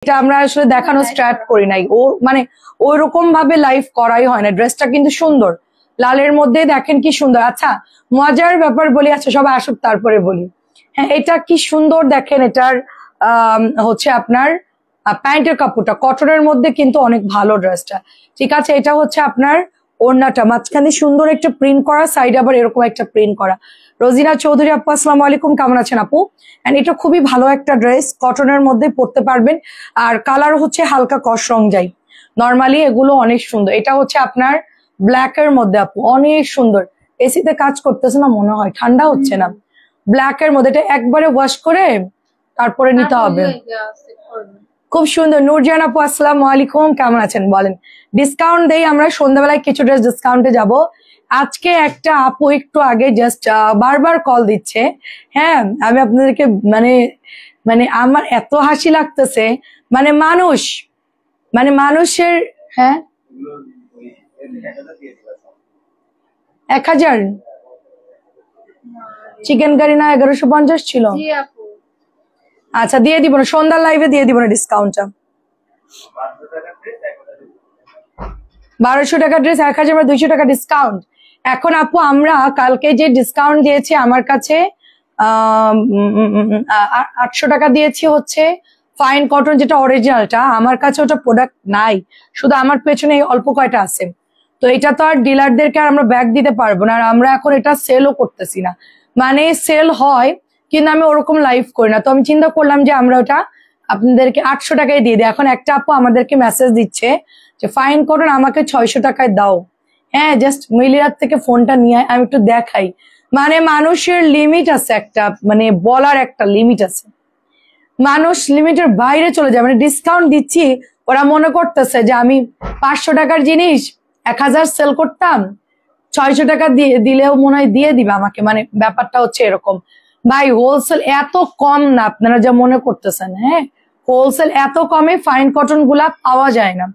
এটা আমরা আসলে দেখানো স্টার্ট করি নাই, ও মানে ওই রকম ভাবে লাইভ করাই হয় না। ড্রেসটা কিন্তু সুন্দর, লালের মধ্যে দেখেন কি সুন্দর। আচ্ছা মজার ব্যাপার বলি, আচ্ছা সবাই আসুক তারপরে বলি। হ্যাঁ এটা কি সুন্দর দেখেন, এটার হচ্ছে আপনার প্যান্টের কাপড়টা কটনের মধ্যে কিন্তু অনেক ভালো ড্রেসটা। ঠিক আছে, এটা হচ্ছে আপনার ওড়নাটা মাঝখানে সুন্দর একটা প্রিন্ট করা, সাইড আবার এরকম একটা প্রিন্ট করা। রোজিনা চৌধুরী আপু আসসালামু আলাইকুম, কেমন আছেন আপু? এন্ড এটা খুবই ভালো একটা ড্রেস, কটনের মধ্যে পরতে পারবেন। আর কালার হচ্ছে হালকা কস রং যাই, নর্মালি এগুলো অনেক সুন্দর। এটা হচ্ছে আপনার ব্ল্যাক এর মধ্যে আপু, অনেক সুন্দর। এসিতে কাজ করতেছে না মনে হয়, ঠান্ডা হচ্ছে না। ব্ল্যাক এর মধ্যে এটা একবারে ওয়াশ করে তারপরে নিতে হবে। খুব সুন্দর। নূরজাহান আপু আসসালামু আলাইকুম, কেমন আছেন বলেন? ডিসকাউন্ট দেই আমরা, সন্ধ্যাবেলায় কিছু ড্রেস ডিসকাউন্টে যাব। আজকে একটা আপু একটু আগে জাস্ট বারবার কল দিচ্ছে। হ্যাঁ আমি আপনাদেরকে মানে মানে আমার এত হাসি লাগতেছে, মানে মানুষের হ্যাঁ 1000 চিকেন কারি না 1150 ছিল। আচ্ছা দিয়ে দিব না, সন্ধ্যার লাইভে দিয়ে দিব না ডিসকাউন্টটা। 1200 টাকা ড্রেস 1200 টাকা ডিসকাউন্ট। এখন আপু আমরা কালকে যে ডিসকাউন্ট দিয়েছি আমার কাছে 800 টাকা দিয়েছি হচ্ছে ফাইন কটন, যেটা অরিজিনালটা। আমার কাছে ওটা প্রোডাক্ট নাই, শুধু আমার পেছনে অল্প কয়টা আছে। তো এটা তো আর ডিলারদেরকে আর আমরা ব্যাগ দিতে পারবো না, আর আমরা এখন এটা সেলও করতেছি না। মানে সেল হয় কিন্তু আমি ওরকম লাইভ করি না। তো আমি চিন্তা করলাম যে আমরা ওটা আপনাদেরকে 800 টাকায় দিয়ে দিই। এখন একটা আপু আমাদেরকে মেসেজ দিচ্ছে যে ফাইন কটন আমাকে 600 টাকায় দাও। হ্যাঁ জাস্ট মিলিরাত থেকে ফোনটা নিয়ে আমি একটু দেখাই। মানে মানুষের লিমিট আছে একটা, মানে বলার একটা লিমিট আছে, মানুষ লিমিটের বাইরে চলে যায়। মানে ডিসকাউন্ট দিচ্ছি, ওরা মনে করতেছে যে আমি 500 টাকার জিনিস 1000 সেল করতাম, 600 টাকা দিলেও মনে হয় দিয়ে দিবে আমাকে। মানে ব্যাপারটা হচ্ছে এরকম। ভাই হোলসেল এত কম না আপনারা যা মনে করতেছেন। হ্যাঁ হোলসেল এত কমে ফাইন কটন গুলা পাওয়া যায় না।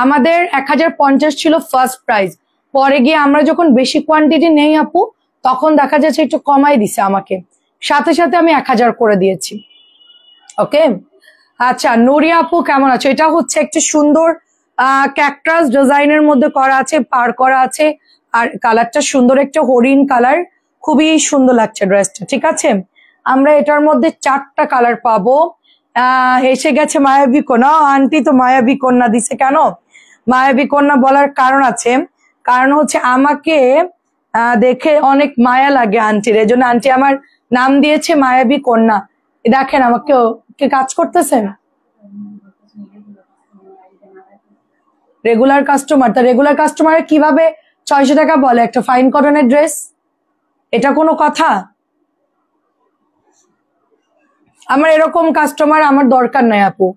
আমাদের 1050 ছিল ফার্স্ট প্রাইস, পরে গিয়ে আমরা যখন বেশি কোয়ান্টিটি নেই আপু, তখন দেখা যাচ্ছে একটু কমাই দিছে আমাকে, সাথে সাথে আমি 1000 করে দিয়েছি। ওকে আচ্ছা নুরিয়া আপু কেমন আছো? এটা হচ্ছে একটা সুন্দর ক্যাকটাস ডিজাইনের মধ্যে করা আছে, পার করা আছে, আর কালারটা সুন্দর একটা হরিণ কালার, খুবই সুন্দর লাগছে ড্রেসটা। ঠিক আছে, আমরা এটার মধ্যে 4টা কালার পাবো। এসে গেছে মায়াবী কন্যা আন্টি, তো মায়াবী কন্যা দিছে কেন? মায়াবী কন্যা বলার কারণ আছে, কারণ হচ্ছে আমাকে দেখে অনেক মায়া লাগে আন্টির, এজন্য আন্টি আমার নাম দিয়েছে মায়াবী কন্যা। দেখেন আমাকে কে কাজ করতেছেন, রেগুলার কাস্টমার। তা রেগুলার কাস্টমার কিভাবে 600 টাকা বলে একটা ফাইন কটনের ড্রেস? এটা কোনো কথা? আমার এরকম কাস্টমার আমার দরকার নাই আপু।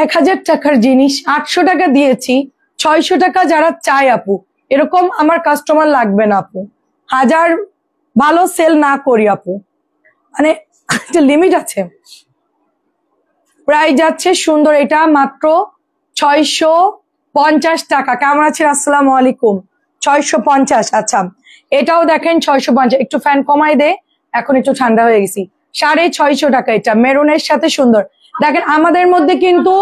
1000 টাকার জিনিস 800 টাকা দিয়েছি, 600 টাকা যারা চায় আপু, এরকম আমার কাস্টমার লাগবে না আপু। হাজার ভালো সেল না করি আপু, মানে একটা লিমিট আছে। প্রাইস যাচ্ছে সুন্দর, এটা মাত্র 650 টাকা। কেমন আছেন? আসসালামু আলাইকুম। 650। আচ্ছা এটাও দেখেন 650, একটু ফ্যান কমাই দে, এখন একটু ঠান্ডা হয়ে গেছি। 650 টাকা, এটা মেরুনের সাথে সুন্দর। দেখেন আমাদের মধ্যে কিন্তু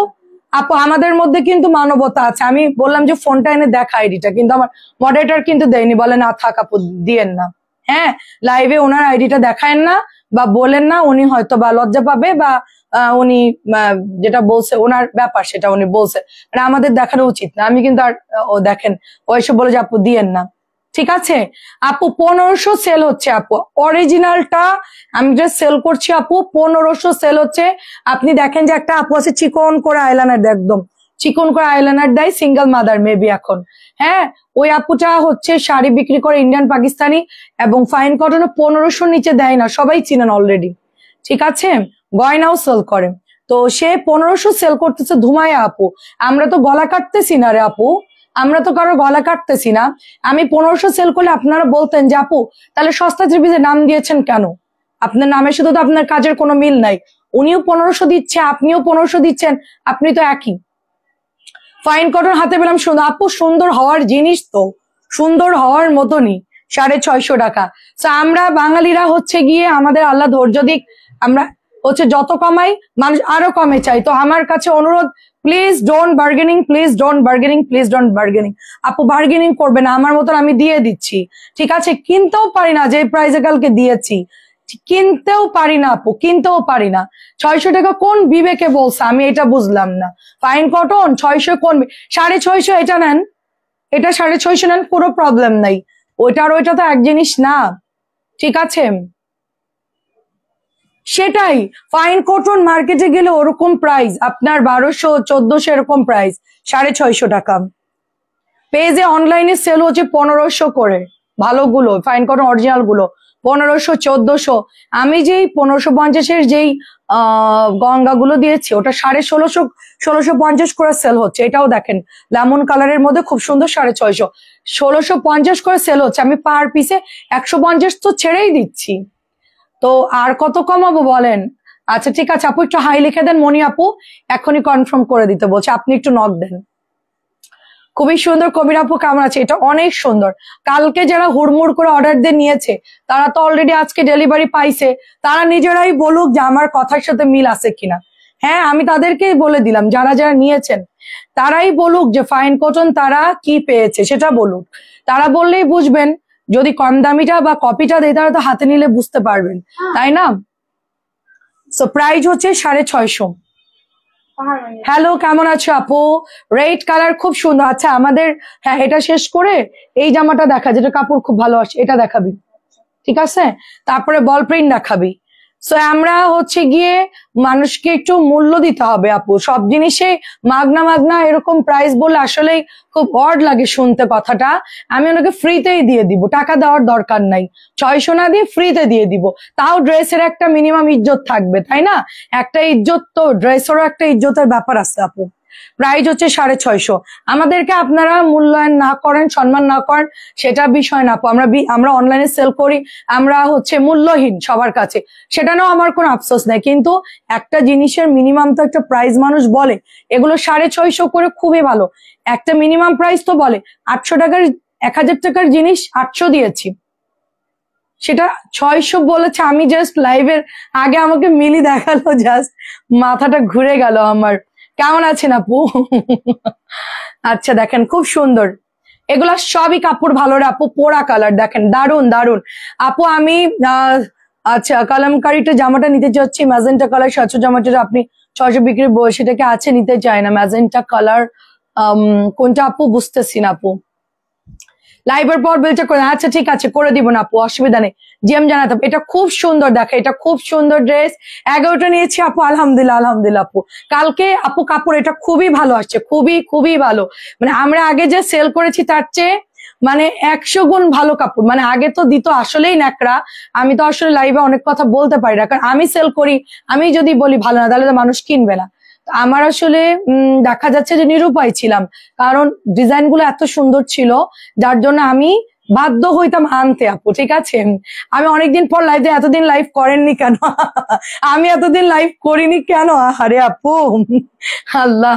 আপু, আমাদের মধ্যে কিন্তু মানবতা আছে। আমি বললাম যে ফোনটা এনে দেখা আইডিটা, কিন্তু আমার মডারেটর কিন্তু দেয়নি, বলে না থাক আপু দিয়েন না। হ্যাঁ লাইভে ওনার আইডিটা দেখায়েন না বা বলেন না, উনি হয়তো বা লজ্জা পাবে, বা উনি যেটা বলছে ওনার ব্যাপার সেটা উনি বলছে, মানে আমাদের দেখানো উচিত না। আমি কিন্তু আর ও দেখেন ওইসব বলে যে আপু দিয়েন না। ঠিক আছে আপু 1500 সেল হচ্ছে আপু, অরিজিনালটা আমি যে সেল করছি আপু 1500 সেল হচ্ছে। আপনি দেখেন যে একটা আপু আছে চিকন করে আইলাইনার, একদম চিকন করে আইলাইনার দেয়, সিঙ্গেল মাদার মেবি এখন। হ্যাঁ ওই আপুটা হচ্ছে শাড়ি বিক্রি করে ইন্ডিয়ান পাকিস্তানি, এবং ফাইন কটনে 1500 নিচে দেয় না, সবাই চিনেন অলরেডি। ঠিক আছে, গয়নাও সেল করে। তো সে 1500 সেল করতেছে ধুমায়া আপু। আমরা তো গলা কাটতেছি না রে আপু, আমরা তো কারো গলা কাটতেছি না। আমি 1500 সেল করলে আপনারা বলতেন যে আপু তাহলে সস্তা থ্রিপিসে নাম দিয়েছেন কেন? আপনার নামের সাথে তো আপনার কাজের কোনো মিল নাই। উনিও 1500 দিচ্ছে, আপনিও 1500 দিচ্ছেন, আপনি তো একই। ফাইন কটন হাতে পেলাম সুন্দর আপু, সুন্দর হওয়ার জিনিস তো সুন্দর হওয়ার মতনই 650 টাকা। আমরা বাঙালিরা হচ্ছে গিয়ে আমাদের আল্লাহ ধৈর্য দিক, আমরা হচ্ছে যত কমাই মানুষ আরো কমে চাই। তো আমার কাছে অনুরোধ, please don't bargaining, please don't bargaining, please don't bargaining. আপু বার্গেনিং করবে না, আমার মতন আমি দিয়ে দিচ্ছি, ঠিক আছে? কিনতেও পারি না যে প্রাইসে কালকে দিয়েছি, কিনতেও পারি না আপু, কিনতেও পারি না। 600 টাকা কোন বিবেকে বলছে, আমি এটা বুঝলাম না। ফাইন কটন 600, কোন 650 এটা নেন, এটা 650 নেন, কোনো প্রবলেম নাই। ওইটা আর ওইটা তো এক জিনিস না, ঠিক আছে? সেটাই, ফাইন কটন মার্কেটে গেলে ওরকম প্রাইস আপনার 1200 1400 এরকম প্রাইস, 650 টাকা। পেজে অনলাইনে সেল হচ্ছে 1500 করে, ভালোগুলো ফাইন কটন অরিজিনাল গুলো 1500 1400। আমি যেই 1550 যেই গঙ্গাগুলো দিয়েছি ওটা 1650 1650 করে সেল হচ্ছে। এটাও দেখেন লেমন কালারের মধ্যে খুব সুন্দর, 650 1650 করে সেল হচ্ছে। আমি পার পিসে 150 তো ছেড়েই দিচ্ছি, তো আর কত কমাবো বলেন? আচ্ছা ঠিক আছে আপু, একটু হাই লিখে দেন। মনি আপু এখনই কনফার্ম করে দিতে বলছে, আপনি একটু নক দেন। খুবই সুন্দর। কবির আপু কেমন আছে? এটা অনেক সুন্দর। কালকে যারা হুড়মুড় করে অর্ডার দিয়ে নিয়েছে তারা তো অলরেডি আজকে ডেলিভারি পাইছে, তারা নিজেরাই বলুক যে আমার কথার সাথে মিল আছে কিনা। হ্যাঁ, আমি তাদেরকেই বলে দিলাম, যারা যারা নিয়েছেন তারাই বলুক যে ফাইন কটন তারা কি পেয়েছে সেটা বলুক। তারা বললেই বুঝবেন, যদি কম দামিটা বা কপিটা দেয় তারা তো হাতে নিলে বুঝতে পারবেন, তাই না? সো প্রাইস হচ্ছে 650। হ্যালো, কেমন আছো আপু? রেড কালার খুব সুন্দর। আচ্ছা আমাদের, হ্যাঁ এটা শেষ করে এই জামাটা দেখা, যেটা কাপড় খুব ভালো আসে, এটা দেখাবি, ঠিক আছে? তারপরে বল প্রিন্ট দেখাবি। সো আমরা হচ্ছে গিয়ে মানুষকে একটু মূল্য দিতে হবে আপু, সব জিনিসে মাগনা মাগনা এরকম প্রাইস বলে আসলে খুব অড লাগে শুনতে কথাটা। আমি ওনাকে ফ্রিতেই দিয়ে দিব, টাকা দেওয়ার দরকার নাই, 600 না দিয়ে ফ্রিতে দিয়ে দিব। তাও ড্রেসের একটা মিনিমাম ইজ্জত থাকবে, তাই না? একটা ইজ্জত তো, ড্রেসেরও একটা ইজ্জতের ব্যাপার আছে আপু। প্রাইস হচ্ছে 650। আমাদেরকে আপনারা মূল্যায়ন না করেন, সম্মান না করেন, সেটা বিষয় না আপু। আমরা অনলাইনে সেল করি, আমরা হচ্ছে মূল্যহীন সবার কাছে, সেটা নাও আমার কোনো আফসোস নাই। কিন্তু একটা জিনিসের মিনিমাম তো একটা প্রাইস মানুষ বলে, এগুলো 650 করে খুবই ভালো। একটা মিনিমাম প্রাইস তো বলে। 800 টাকার 1000 টাকার জিনিস 800 দিয়েছি, সেটা 600 বলেছে। আমি জাস্ট লাইভের আগে আমাকে মিলি দেখালো, জাস্ট মাথাটা ঘুরে গেল আমার। কেমন আছেন আপু? আচ্ছা দেখেন খুব সুন্দর, এগুলা সবই কাপড় ভালো রে আপু। পোড়া কালার দেখেন, দারুন দারুন আপু। আমি আচ্ছা কালামকারীটা জামাটা নিতে চাচ্ছি, ম্যাজেন্টা কালার 700 জামাটা আপনি 600 বিক্রি, সেটাকে আছে, নিতে চায় না। ম্যাজেন্টা কালার কোনটা আপু বুঝতেছি না আপু। লাইভের পর বিলটা করে, আচ্ছা ঠিক আছে করে দিব না আপু, অসুবিধা নেই। জিএম জানাতে, এটা খুব সুন্দর, দেখে এটা খুব সুন্দর ড্রেস। 11টা নিয়েছি আপু, আলহামদুলিল্লাহ আলহামদুলিল্লাহ আপু। কালকে আপু কাপড় এটা খুবই ভালো আসছে, খুবই খুবই ভালো। মানে আমরা আগে যে সেল করেছি তার চেয়ে মানে 100 গুণ ভালো কাপড়। মানে আগে তো দিত আসলেই ন্যাকড়া। আমি তো আসলে লাইভে অনেক কথা বলতে পারি না, কারণ আমি সেল করি, আমি যদি বলি ভালো না তাহলে তো মানুষ কিনবে না। আমার আসলে দেখা যাচ্ছে যে নিরুপায় ছিলাম, কারণ ডিজাইন গুলো এত সুন্দর ছিল, যার জন্য আমি বাধ্য হইতাম আনতে আপু, ঠিক আছে? আমি অনেকদিন পর লাইভ, এতদিন লাইভ করেননি কেন? আমি এতদিন লাইভ করিনি কেন? আরে আপু আল্লাহ,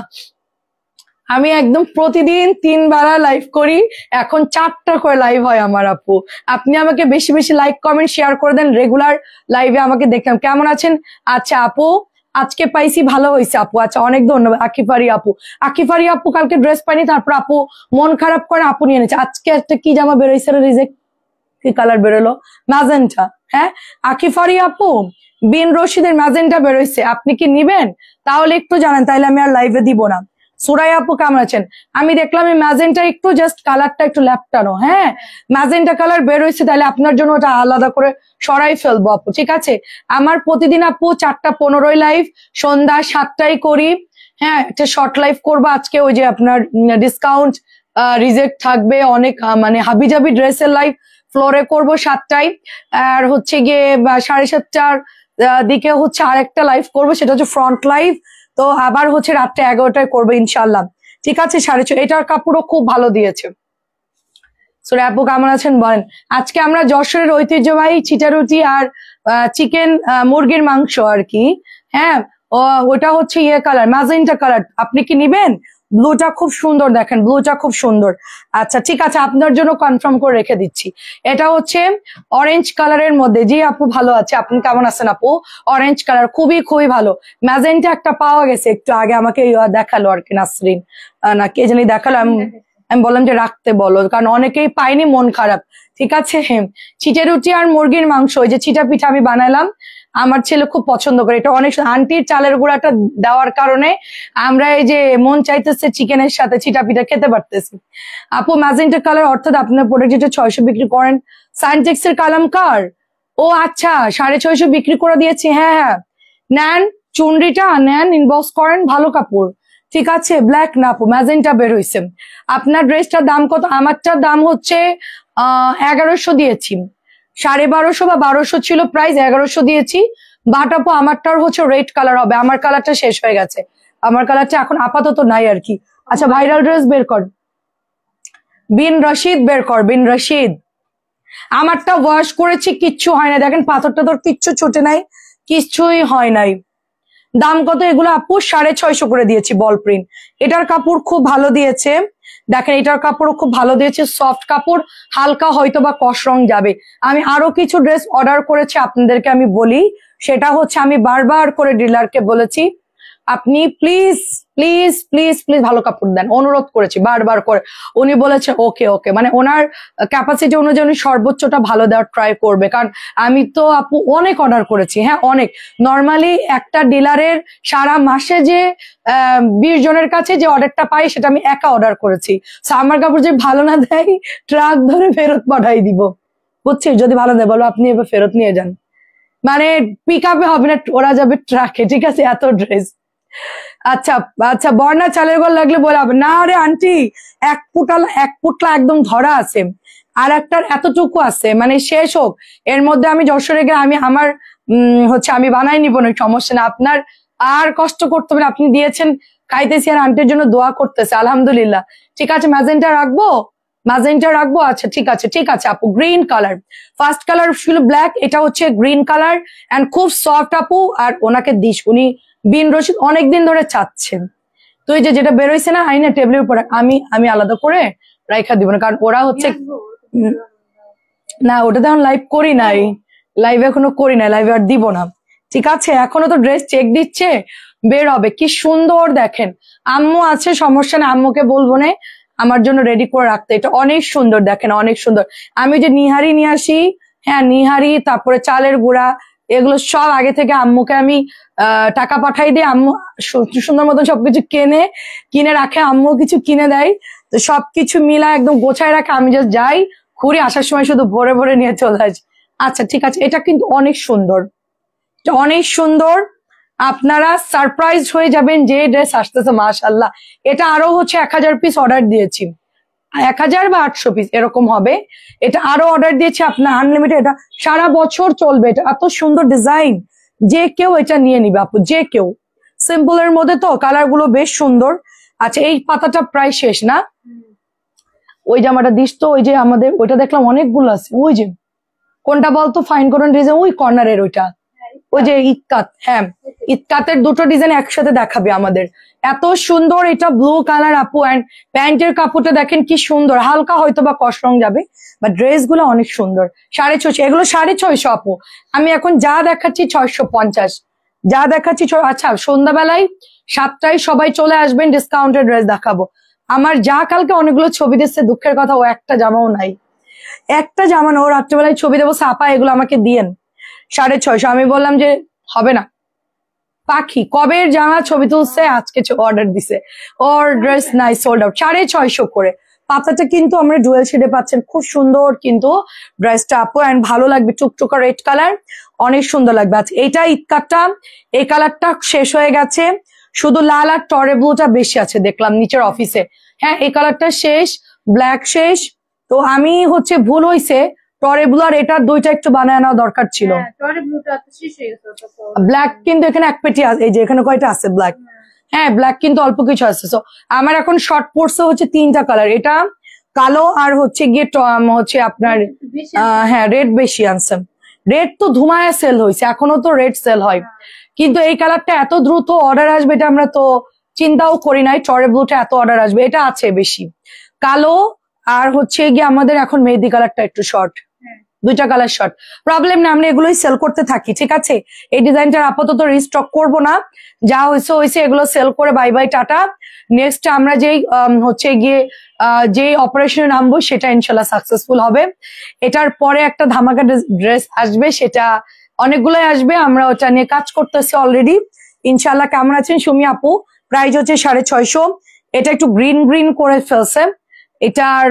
আমি একদম প্রতিদিন 3 বেলা লাইভ করি, এখন 4টা করে লাইভ হয় আমার আপু। আপনি আমাকে বেশি বেশি লাইক কমেন্ট শেয়ার করে দেন, রেগুলার লাইভে আমাকে দেখলাম। কেমন আছেন? আচ্ছা আপু আজকে পাইছি, ভালো হয়েছে আপু। আচ্ছা অনেক ধন্যবাদ আকিফারি আপু। আকিফারি আপু কালকে ড্রেস পাইনি, তারপর আপু মন খারাপ করে আপু নিয়ে নিয়েছে। আজকে একটা কি জামা বেরোইছে, রিজেক্ট কি কালার বেরোলো? ম্যাজেন্টা। হ্যাঁ আকিফারি আপু, বিন রশিদের ম্যাজেন্টা বেরোইছে, আপনি কি নিবেন? তাহলে একটু জানান, তাহলে আমি আর লাইভে দিব না। সুরাই আপু কেমন আছেন? আমি দেখলাম এই ম্যাজেন্টা একটু জাস্ট কালারটা একটু ল্যাপটানো, হ্যাঁ ম্যাজেন্টা কালার বেরোইছে, তাহলে আপনার জন্য ওটা আলাদা করে সরাই ফেলবো আপু, ঠিক আছে? আমার প্রতিদিন আপু 4:15 লাইভ, সন্ধ্যা 7টায় করি। হ্যাঁ একটা শর্ট লাইভ করবো আজকে, ওই যে আপনার ডিসকাউন্ট রিজেক্ট থাকবে অনেক, মানে হাবিজাবি ড্রেসের লাইভ ফ্লোরে করব 7টায়। আর হচ্ছে গিয়ে 7:30টার দিকে হচ্ছে আরেকটা লাইভ করবো, সেটা হচ্ছে ফ্রন্ট লাইভ। তো আবার হচ্ছে রাতটা 11টায় করবো ইনশাল্লাহ, ঠিক আছে? 6:30। এটার কাপড়ও খুব ভালো দিয়েছে। সুরা আপু কেমন আছেন বলেন? আজকে আমরা যশোরের ঐতিহ্যবাহী চিটারুটি আর চিকেন মুরগির মাংস আর কি, হ্যাঁ ওটা হচ্ছে ইয়ে কালার, ম্যাজেন্টা কালার। আপনি কি নিবেন? ব্লুটা খুব সুন্দর, দেখেন ব্লুটা খুব সুন্দর। আচ্ছা ঠিক আছে, আপনার জন্য কনফার্ম করে রেখে দিচ্ছি। এটা হচ্ছে অরেঞ্জ কালারের মধ্যে। জি আপু ভালো আছে, আপনি কেমন আছেন আপু? অরেঞ্জ কালার খুবই খুবই ভালো। ম্যাজেন্টা একটা পাওয়া গেছে একটু আগে, আমাকে দেখালো আর কি, নাসরিন না কে জানি দেখালো। আমি বললাম যে রাখতে বলো, কারণ অনেকেই পাইনি, মন খারাপ। ঠিক আছে, চিটে রুটি আর মুরগির মাংস, ওই যে চিটা পিঠা আমি বানালাম, আমার ছেলে খুব পছন্দ করে এটা অনেক। আন্টির চালের গুঁড়াটা দেওয়ার কারণে আমরা এই যে মন চাইতেছে চিকেনের সাথে চিটা পিঠা খেতে পারতেছি। আপু ম্যাজেন্টা কালার অর্থাৎ আপনার প্রোডাক্ট যেটা 600 বিক্রি করেন, সাইনটেক্স এর কালামকার। ও আচ্ছা, 650 বিক্রি করে দিয়েছি। হ্যাঁ হ্যাঁ, নেন চুনরিটা নেন, ইনবক্স করেন, ভালো কাপড়। ঠিক আছে, ব্ল্যাক না আপু, ম্যাজেন্টা বের হয়েছে। আপনার ড্রেসটার দাম কত? আমারটার দাম হচ্ছে 1100 দিয়েছি। 1250 বা 1200 ছিল প্রাইস, 1100 দিয়েছি। বাট আপু আমারটার হচ্ছে রেড কালার হবে, আমার কালারটা শেষ হয়ে গেছে, আমার কালারটা এখন আপাতত নাই আর কি। আচ্ছা ভাইরাল ড্রেস বের কর, বিন রশিদ বের কর, বিন রশিদ। আমারটা ওয়াশ করেছি, কিচ্ছু হয় না, দেখেন পাথরটা তোর কিচ্ছু ছুটে নাই, কিচ্ছুই হয় নাই। দাম কত এগুলো আপু? 650 করে দিয়েছি, বল প্রিন্ট। এটার কাপড় খুব ভালো দিয়েছে, দেখেন এটার কাপড়ও খুব ভালো দিয়েছে, সফট কাপড়, হালকা হয়তো বা কস রং যাবে। আমি আরো কিছু ড্রেস অর্ডার করেছি, আপনাদেরকে আমি বলি, সেটা হচ্ছে আমি বারবার করে ডিলারকে বলেছি আপনি প্লিজ প্লিজ প্লিজ প্লিজ ভালো কাপড় দেন, অনুরোধ করেছি বারবার করে। উনি বলেছে ওকে ওকে, মানে ওনার ক্যাপাসিটি অনুযায়ী উনি সর্বোচ্চটা ভালো দেওয়ার ট্রাই করবে। কারণ আমি তো আপু অনেক অর্ডার করেছি, হ্যাঁ অনেক। নর্মালি একটা ডিলারের সারা মাসে যে 20 জনের কাছে যে অর্ডারটা পাই, সেটা আমি একা অর্ডার করেছি। আমার কাপড় যে ভালো না দেয়, ট্রাক ধরে ফেরত পাঠাই দিব, বুঝছি। যদি ভালো দেয় বলো আপনি এবার ফেরত নিয়ে যান, মানে পিক আপে হবে না, ওরা যাবে ট্রাকে। ঠিক আছে, এত ড্রেস। আচ্ছা আচ্ছা, বর্ণা চালের গোল লাগলে বলাবে না রে আন্টি, এক পুটলা একদম ধরা আছে, আর একটার এতটুকু আছে, মানে শেষ হোক এর মধ্যে আমি যশোরে গিয়ে আমি আমার হচ্ছে আমি বানাই নিব না, সমস্যা না। আপনার আর কষ্ট করতে হবে না, আপনি দিয়েছেন খাইতেছি, আর আন্টির জন্য দোয়া করতেছে, আলহামদুলিল্লাহ। ঠিক আছে, ম্যাজেন্টা রাখবো, ম্যাজেন্টা রাখবো। আচ্ছা ঠিক আছে ঠিক আছে আপু। গ্রিন কালার, ফার্স্ট কালার ছিল ব্ল্যাক, এটা হচ্ছে গ্রিন কালার এন্ড খুব সফট আপু। আর ওনাকে দিস, উনি বিন রশিদ অনেকদিন ধরে চাচ্ছেন। তো এই যে যেটা বেরোইছে না আইনা টেবিলের উপরে, আমি আলাদা করে রাইখা দিব না, কারণ ওরা হচ্ছে না, ওটা তো এখন লাইভ করি নাই, লাইভ এখনো করি নাই, লাইভে আর দিব না। ঠিক আছে, এখনো তো ড্রেস চেক দিচ্ছে, বের হবে। কি সুন্দর দেখেন, আম্মু আছে সমস্যা না, আম্মুকে বলবো না আমার জন্য রেডি করে রাখতে। এটা অনেক সুন্দর দেখেন, অনেক সুন্দর। আমি যে নিহারি নিয়ে আসি, হ্যাঁ নিহারি, তারপরে চালের গুঁড়া, এগুলো সব আগে থেকে আম্মুকে আমি টাকা পাঠাই দিই, আম্মু সুন্দর মতন সবকিছু কিনে রাখে, আম্মু কিছু কিনে দেয়। তো সবকিছু মিলা একদম গোছায় রাখে, আমি জাস্ট যাই ঘুরে আসার সময় শুধু ভরে ভরে নিয়ে চলে আসি। আচ্ছা ঠিক আছে, এটা কিন্তু অনেক সুন্দর, অনেক সুন্দর। আপনারা সারপ্রাইজ হয়ে যাবেন যে ড্রেস আসতেছে, মাশাআল্লাহ। এটা আরো হচ্ছে 1000 পিস অর্ডার দিয়েছি, 1000 বা 800 পিস এরকম হবে। এটা আরো অর্ডার দিয়েছি আপনার আনলিমিটেড, এটা সারা বছর চলবে। এটা এত সুন্দর ডিজাইন, যে কেউ এটা নিয়ে নিবে আপু, যে কেউ। সিম্পল এর মধ্যে তো কালার গুলো বেশ সুন্দর। আচ্ছা এই পাতাটা প্রায় শেষ না, ওই জামাটা দিস তো, ওই যে আমাদের ওইটা দেখলাম অনেকগুলো আছে, ওই যে কোনটা বলতো, ফাইন কোন ডিজাইন, ওই কর্নারের ওইটা, ওই যে ইতকাত, হ্যাঁ ইতকাতের দুটো ডিজাইন একসাথে দেখাবে আমাদের। এত সুন্দর, এটা ব্লু কালার আপু। অ্যান্ড প্যান্টের কাপড়টা দেখেন কি সুন্দর, হালকা হয়তো বা কস রং যাবে, বা ড্রেস গুলো অনেক সুন্দর। 650, এগুলো 650 আপু। আমি এখন যা দেখাচ্ছি 650, যা দেখাচ্ছি। আচ্ছা সন্ধ্যাবেলায় 7টায় সবাই চলে আসবেন, ডিসকাউন্টেড ড্রেস দেখাবো। আমার যা কালকে অনেকগুলো ছবি দিচ্ছে, দুঃখের কথা ও একটা জামাও নাই, একটা জামা না। ও রাত্রেবেলায় ছবি দেবো, আপা এগুলো আমাকে দিয়েন, 650। আমি বললাম যে হবে না, পাখি কবের জামা ছবি তুলছে, আজকে অর্ডার দিছে, ওর ড্রেস নাই, সোল্ড আউট। 650 করে। পাতাটা কিন্তু আমরা ডুয়েল শেডে পাচ্ছেন, খুব সুন্দর কিন্তু ড্রেসটা আপু, এন্ড ভালো লাগবে, টুকটুকা রেড কালার, অনেক সুন্দর লাগবে। আচ্ছা এইটা ইতকাতটা, এই কালারটা শেষ হয়ে গেছে, শুধু লাল আর টরে ব্লুটা বেশি আছে দেখলাম নিচের অফিসে। হ্যাঁ এই কালারটা শেষ, ব্ল্যাক শেষ। তো আমি হচ্ছে ভুল হয়েছে, টরে ব্লু আর এটা দুইটা একটু বানায় নেওয়া দরকার ছিল। ব্ল্যাক কিন্তু এখানে এক পেটি আছে, এই যে এখানে কয়টা আছে ব্ল্যাক, হ্যাঁ ব্ল্যাক কিন্তু অল্প কিছু আছে। সো আমার এখন শর্ট পড়ছে হচ্ছে 3টা কালার, এটা কালো আর হচ্ছে গিয়ে হচ্ছে আপনার হ্যাঁ রেড বেশি আনছে। রেড তো ধুমায় সেল হয়েছে, এখনো তো রেড সেল হয়, কিন্তু এই কালারটা এত দ্রুত অর্ডার আসবে এটা আমরা তো চিন্তাও করি নাই টরে ব্লুটা এত অর্ডার আসবে, এটা আছে বেশি কালো আর হচ্ছে গিয়ে আমাদের এখন মেহেদি কালারটা একটু শর্ট, দুইটা কালার শর্ট, প্রবলেম না, আমরা এগুলোই সেল করতে থাকি। ঠিক আছে, এই ডিজাইনটার আপাতত রিস্টক করব না, যা হয়েছে হয়েছে, এগুলো সেল করে বাই বাই টাটা। নেক্সট আমরা যেই হচ্ছে গিয়ে যে অপারেশনে নামবো সেটা ইনশাল্লাহ সাকসেসফুল হবে। এটার পরে একটা ধামাকা ড্রেস আসবে, সেটা অনেকগুলোই আসবে, আমরা ওটা নিয়ে কাজ করতেছি অলরেডি ইনশাল্লাহ। কেমন আছেন সুমি আপু? প্রাইস হচ্ছে 650। এটা একটু গ্রিন গ্রিন করে ফেলছে, এটার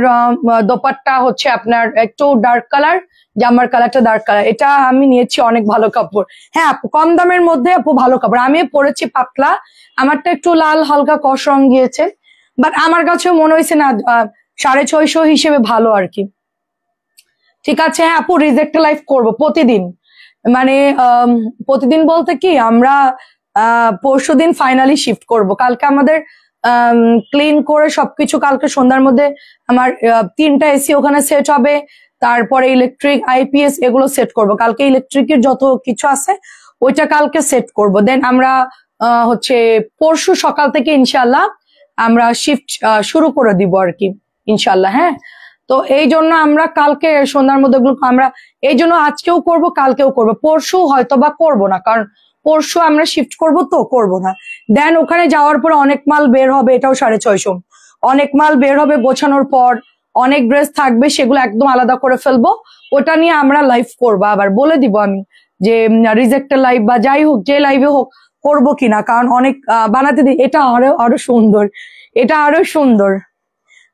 দোপাট্টা হচ্ছে আপনার একটু ডার্ক কালার, জামার কালারটা ডার্ক কালার। এটা আমি নিয়েছি অনেক ভালো কাপড়, হ্যাঁ আপু কম দামের মধ্যে আপু ভালো কাপড়। আমি পরেছি পাতলা, আমারটা একটু লাল হালকা কষ রং গিয়েছে, বাট আমার কাছে মনে হয়েছে না 650 হিসেবে ভালো আর কি। ঠিক আছে, হ্যাঁ আপু রিজেক্ট লাইভ করব প্রতিদিন, মানে প্রতিদিন বলতে কি আমরা পরশুদিন ফাইনালি শিফট করব। কালকে আমাদের ক্লিন করে সবকিছু কালকে সন্ধ্যার মধ্যে আমার 3টা এসি ওখানে সেট হবে, তারপরে ইলেকট্রিক আইপিএস এগুলো সেট করব কালকে, ইলেকট্রিকের যত কিছু আছে ওইটা কালকে সেট করব। দেন আমরা হচ্ছে পরশু সকাল থেকে ইনশাল্লাহ আমরা শিফট শুরু করে দিব আর কি ইনশাল্লাহ। হ্যাঁ, তো এই জন্য আমরা কালকে সন্ধ্যার মধ্যে আমরা এই জন্য আজকেও করব কালকেও করব, পরশু হয়তো বা করবো না, কারণ পরশু আমরা শিফট করব তো করব না। দেন ওখানে যাওয়ার পর অনেক মাল বের হবে, এটাও 650, অনেক মাল বের হবে গোছানোর পর, অনেক ড্রেস থাকবে, সেগুলো একদম আলাদা করে ফেলবো, ওটা নিয়ে আমরা লাইভ করবো। আবার বলে দিব আমি যে রিজেক্টের লাইভ বা যাই হোক যে লাইভে হোক করবো কিনা, কারণ অনেক বানাতে দিই। এটা আরো সুন্দর, এটা আরো সুন্দর।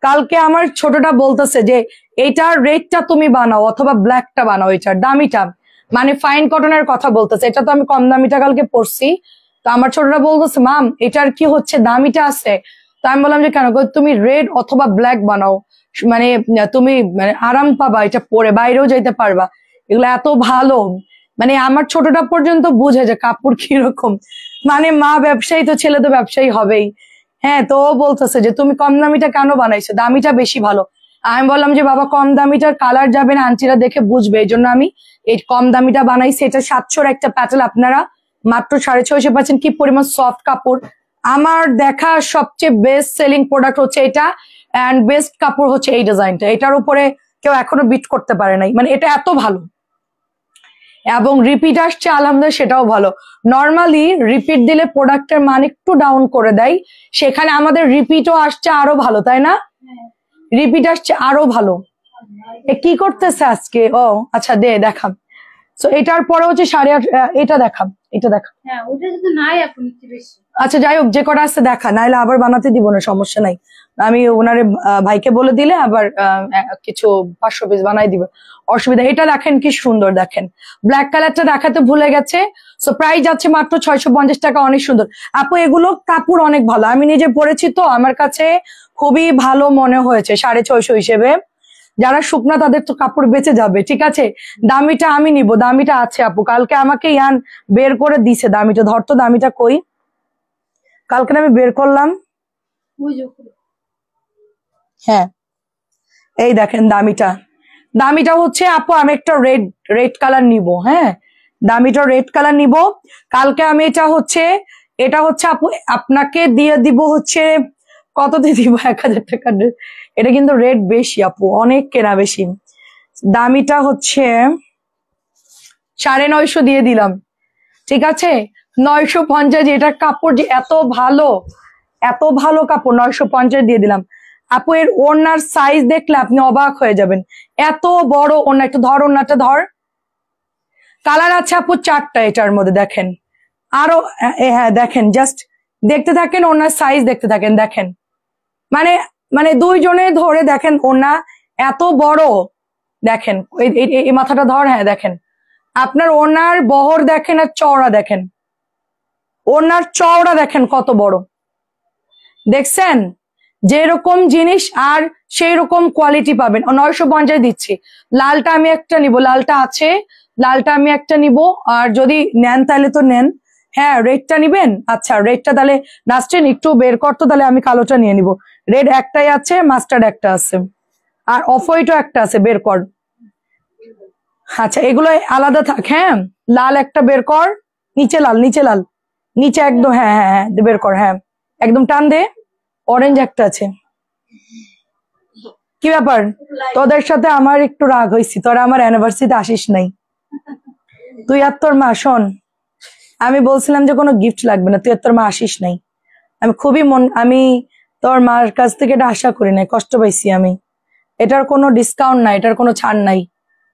কালকে আমার ছোটটা বলতেছে যে এইটার রেডটা তুমি বানাও অথবা ব্ল্যাকটা বানাও, এটার দামিটা, মানে ফাইন কটনের কথা বলতেছে। এটা তো আমি কম দামিটা কালকে পড়ছি, তো আমার ছোটটা বলতেছে মাম এটার কি হচ্ছে দামিটা আছে, তো আমি বললাম যে কেন, তুমি রেড অথবা ব্ল্যাক বানাও, মানে তুমি মানে আরাম পাবা, এটা পরে বাইরেও যাইতে পারবা, এগুলো এত ভালো। মানে আমার ছোটটা পর্যন্ত বুঝে যে কাপড় কিরকম, মানে মা ব্যবসায়ী তো ছেলে তো ব্যবসায়ী হবেই। হ্যাঁ, তো ও বলতেছে যে তুমি কম দামিটা কেন বানাইছো, দামিটা বেশি ভালো। আমি বললাম যে বাবা কম দামিটার কালার যাবে না, আন্টিরা দেখে বুঝবে, এই জন্য আমি এই কম দামিটা বানাইছি। এটা 700-র একটা প্যাটেল, আপনারা মাত্র 650 পাচ্ছেন। কি পরিমাণ সফট কাপড়, আমার দেখা সবচেয়ে বেস্ট সেলিং প্রোডাক্ট হচ্ছে এটা, অ্যান্ড বেস্ট কাপড় হচ্ছে এই ডিজাইনটা, এটার উপরে কেউ এখনো বিট করতে পারে নাই, মানে এটা এত ভালো। এবং রিপিট আসছে আলহামদুলিল্লাহ, সেটাও ভালো। নর্মালি রিপিট দিলে প্রোডাক্টের মান একটু ডাউন করে দেয়, সেখানে আমাদের রিপিটও আসছে আরো ভালো, তাই না? রিপিট আসছে আরো ভালো। কি করতেছে আজকে? ও আচ্ছা, দেখাম। তো এটার পরে হচ্ছে 8.5, এটা দেখাম, এটা দেখাম। আচ্ছা যাই হোক, যে কটা আসছে দেখা, নাইলে আবার বানাতে দিব না, সমস্যা নাই। আমি ওনারে ভাইকে বলে দিলে আবার কিছু 500 পিস বানাই দিবে, অসুবিধা। এটা দেখেন কি সুন্দর, দেখেন ব্ল্যাক কালারটা দেখাতে ভুলে গেছে। সো প্রাইস যাচ্ছে মাত্র 650 টাকা, অনেক সুন্দর আপু। এগুলো কাপড় অনেক ভালো, আমি নিজে পরেছি তো আমার কাছে খুবই ভালো মনে হয়েছে 650 হিসেবে। যারা শুকনা তাদের তো কাপড় বেঁচে যাবে। ঠিক আছে, দামিটা আমি নিব, দামিটা আছে আপু, কালকে আমাকে ইয়ান বের করে দিছে দামিটা। ধরতো দামিটা কই, কালকে আমি বের করলাম, হ্যাঁ এই দেখেন দামিটা। দামিটা হচ্ছে আপু আমি একটা রেড কালার নিব, হ্যাঁ দামিটা রেড কালার নিব কালকে আমি। এটা হচ্ছে আপু আপনাকে দিয়ে দিব হচ্ছে, কত দিয়ে দিব, 1000 টাকার ড্রেস। এটা কিন্তু রেট বেশি আপু, অনেক কেনা বেশি। দামিটা হচ্ছে 950 দিয়ে দিলাম, ঠিক আছে 950। এটার কাপড় যে এত ভালো, এত ভালো কাপড়, 950 দিয়ে দিলাম আপু। এর ওড়নার সাইজ দেখলে আপনি অবাক হয়ে যাবেন, এত বড় ওড়না। একটু ধর ওড়নাটা ধর, কালার আছে আপু 4টা এটার মধ্যে, দেখেন আরো, হ্যাঁ দেখেন, জাস্ট দেখতে থাকেন, ওড়নার সাইজ দেখতে থাকেন, দেখেন মানে মানে দুইজনে ধরে দেখেন ওড়না এত বড়, দেখেন এই মাথাটা ধর, হ্যাঁ দেখেন আপনার ওড়নার বহর দেখেন আর চওড়া দেখেন, ওড়নার চওড়া দেখেন কত বড়, দেখছেন? যেরকম জিনিস আর সেই রকম কোয়ালিটি পাবেন। 950 দিচ্ছি। লালটা আমি একটা নিব, লালটা আছে, লালটা আমি একটা নিব। আর যদি নেন তাহলে তো নেন, হ্যাঁ রেডটা নিবেন, আচ্ছা রেডটা তাহলে নাস্টেন একটু বের করতো, তাহলে আমি কালোটা নিয়ে নিব। রেড একটাই আছে, মাস্টার্ড একটা আছে, আর অফ হোয়াইটও একটা আছে, বের কর। আচ্ছা এগুলো আলাদা থাক, হ্যাঁ লাল একটা বের কর, নিচে লাল, নিচে লাল, নিচে একদম, হ্যাঁ হ্যাঁ হ্যাঁ বের কর, হ্যাঁ একদম টান দে, অরেঞ্জ একটা আছে। কি ব্যাপার, তোদের সাথে আমার একটু রাগ হয়েছি, তোরা আমার অ্যানিভার্সারিতে আসিস নাই। তুই আর তোর মা শোন, আমি বলছিলাম যে কোনো গিফট লাগবে না, তুই আর তোর মা আসিস নাই। আমি তোর মার কাছ থেকে এটা আশা করি নাই, কষ্ট পাইছি আমি। এটার কোনো ডিসকাউন্ট নাই, এটার কোনো ছাড় নাই,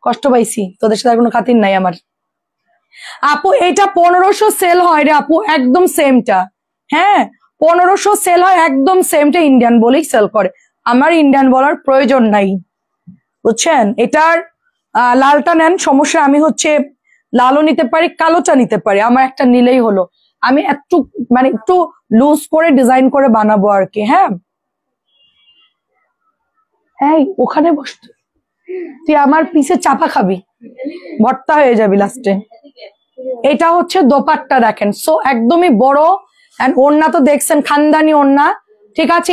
কষ্ট পাইছি। তোদের সাথে কোনো খাতির নাই আমার। আপু এটা 1500 সেল হয় রে আপু, একদম সেমটা। হ্যাঁ 1500 সেল হয়, একদম সেমটা ইন্ডিয়ান বলেই সেল করে, আমার ইন্ডিয়ান বলার প্রয়োজন নাই, বুঝছেন। এটার লালটা নেন সমস্যা, আমি হচ্ছে লালও নিতে পারি, কালোটা নিতে পারি, আমার একটা নিলেই হলো। আমি একটু মানে একটু লুজ করে ডিজাইন করে বানাবো আর কি। হ্যাঁ এই ওখানে বস, তুই আমার পিছে চাপা খাবি, ভর্তা হয়ে যাবি লাস্টে। এটা হচ্ছে দোপাট্টা দেখেন, সো একদমই বড়, এন্ড ওড়না তো দেখছেন খানদানি ওড়না, ঠিক আছে।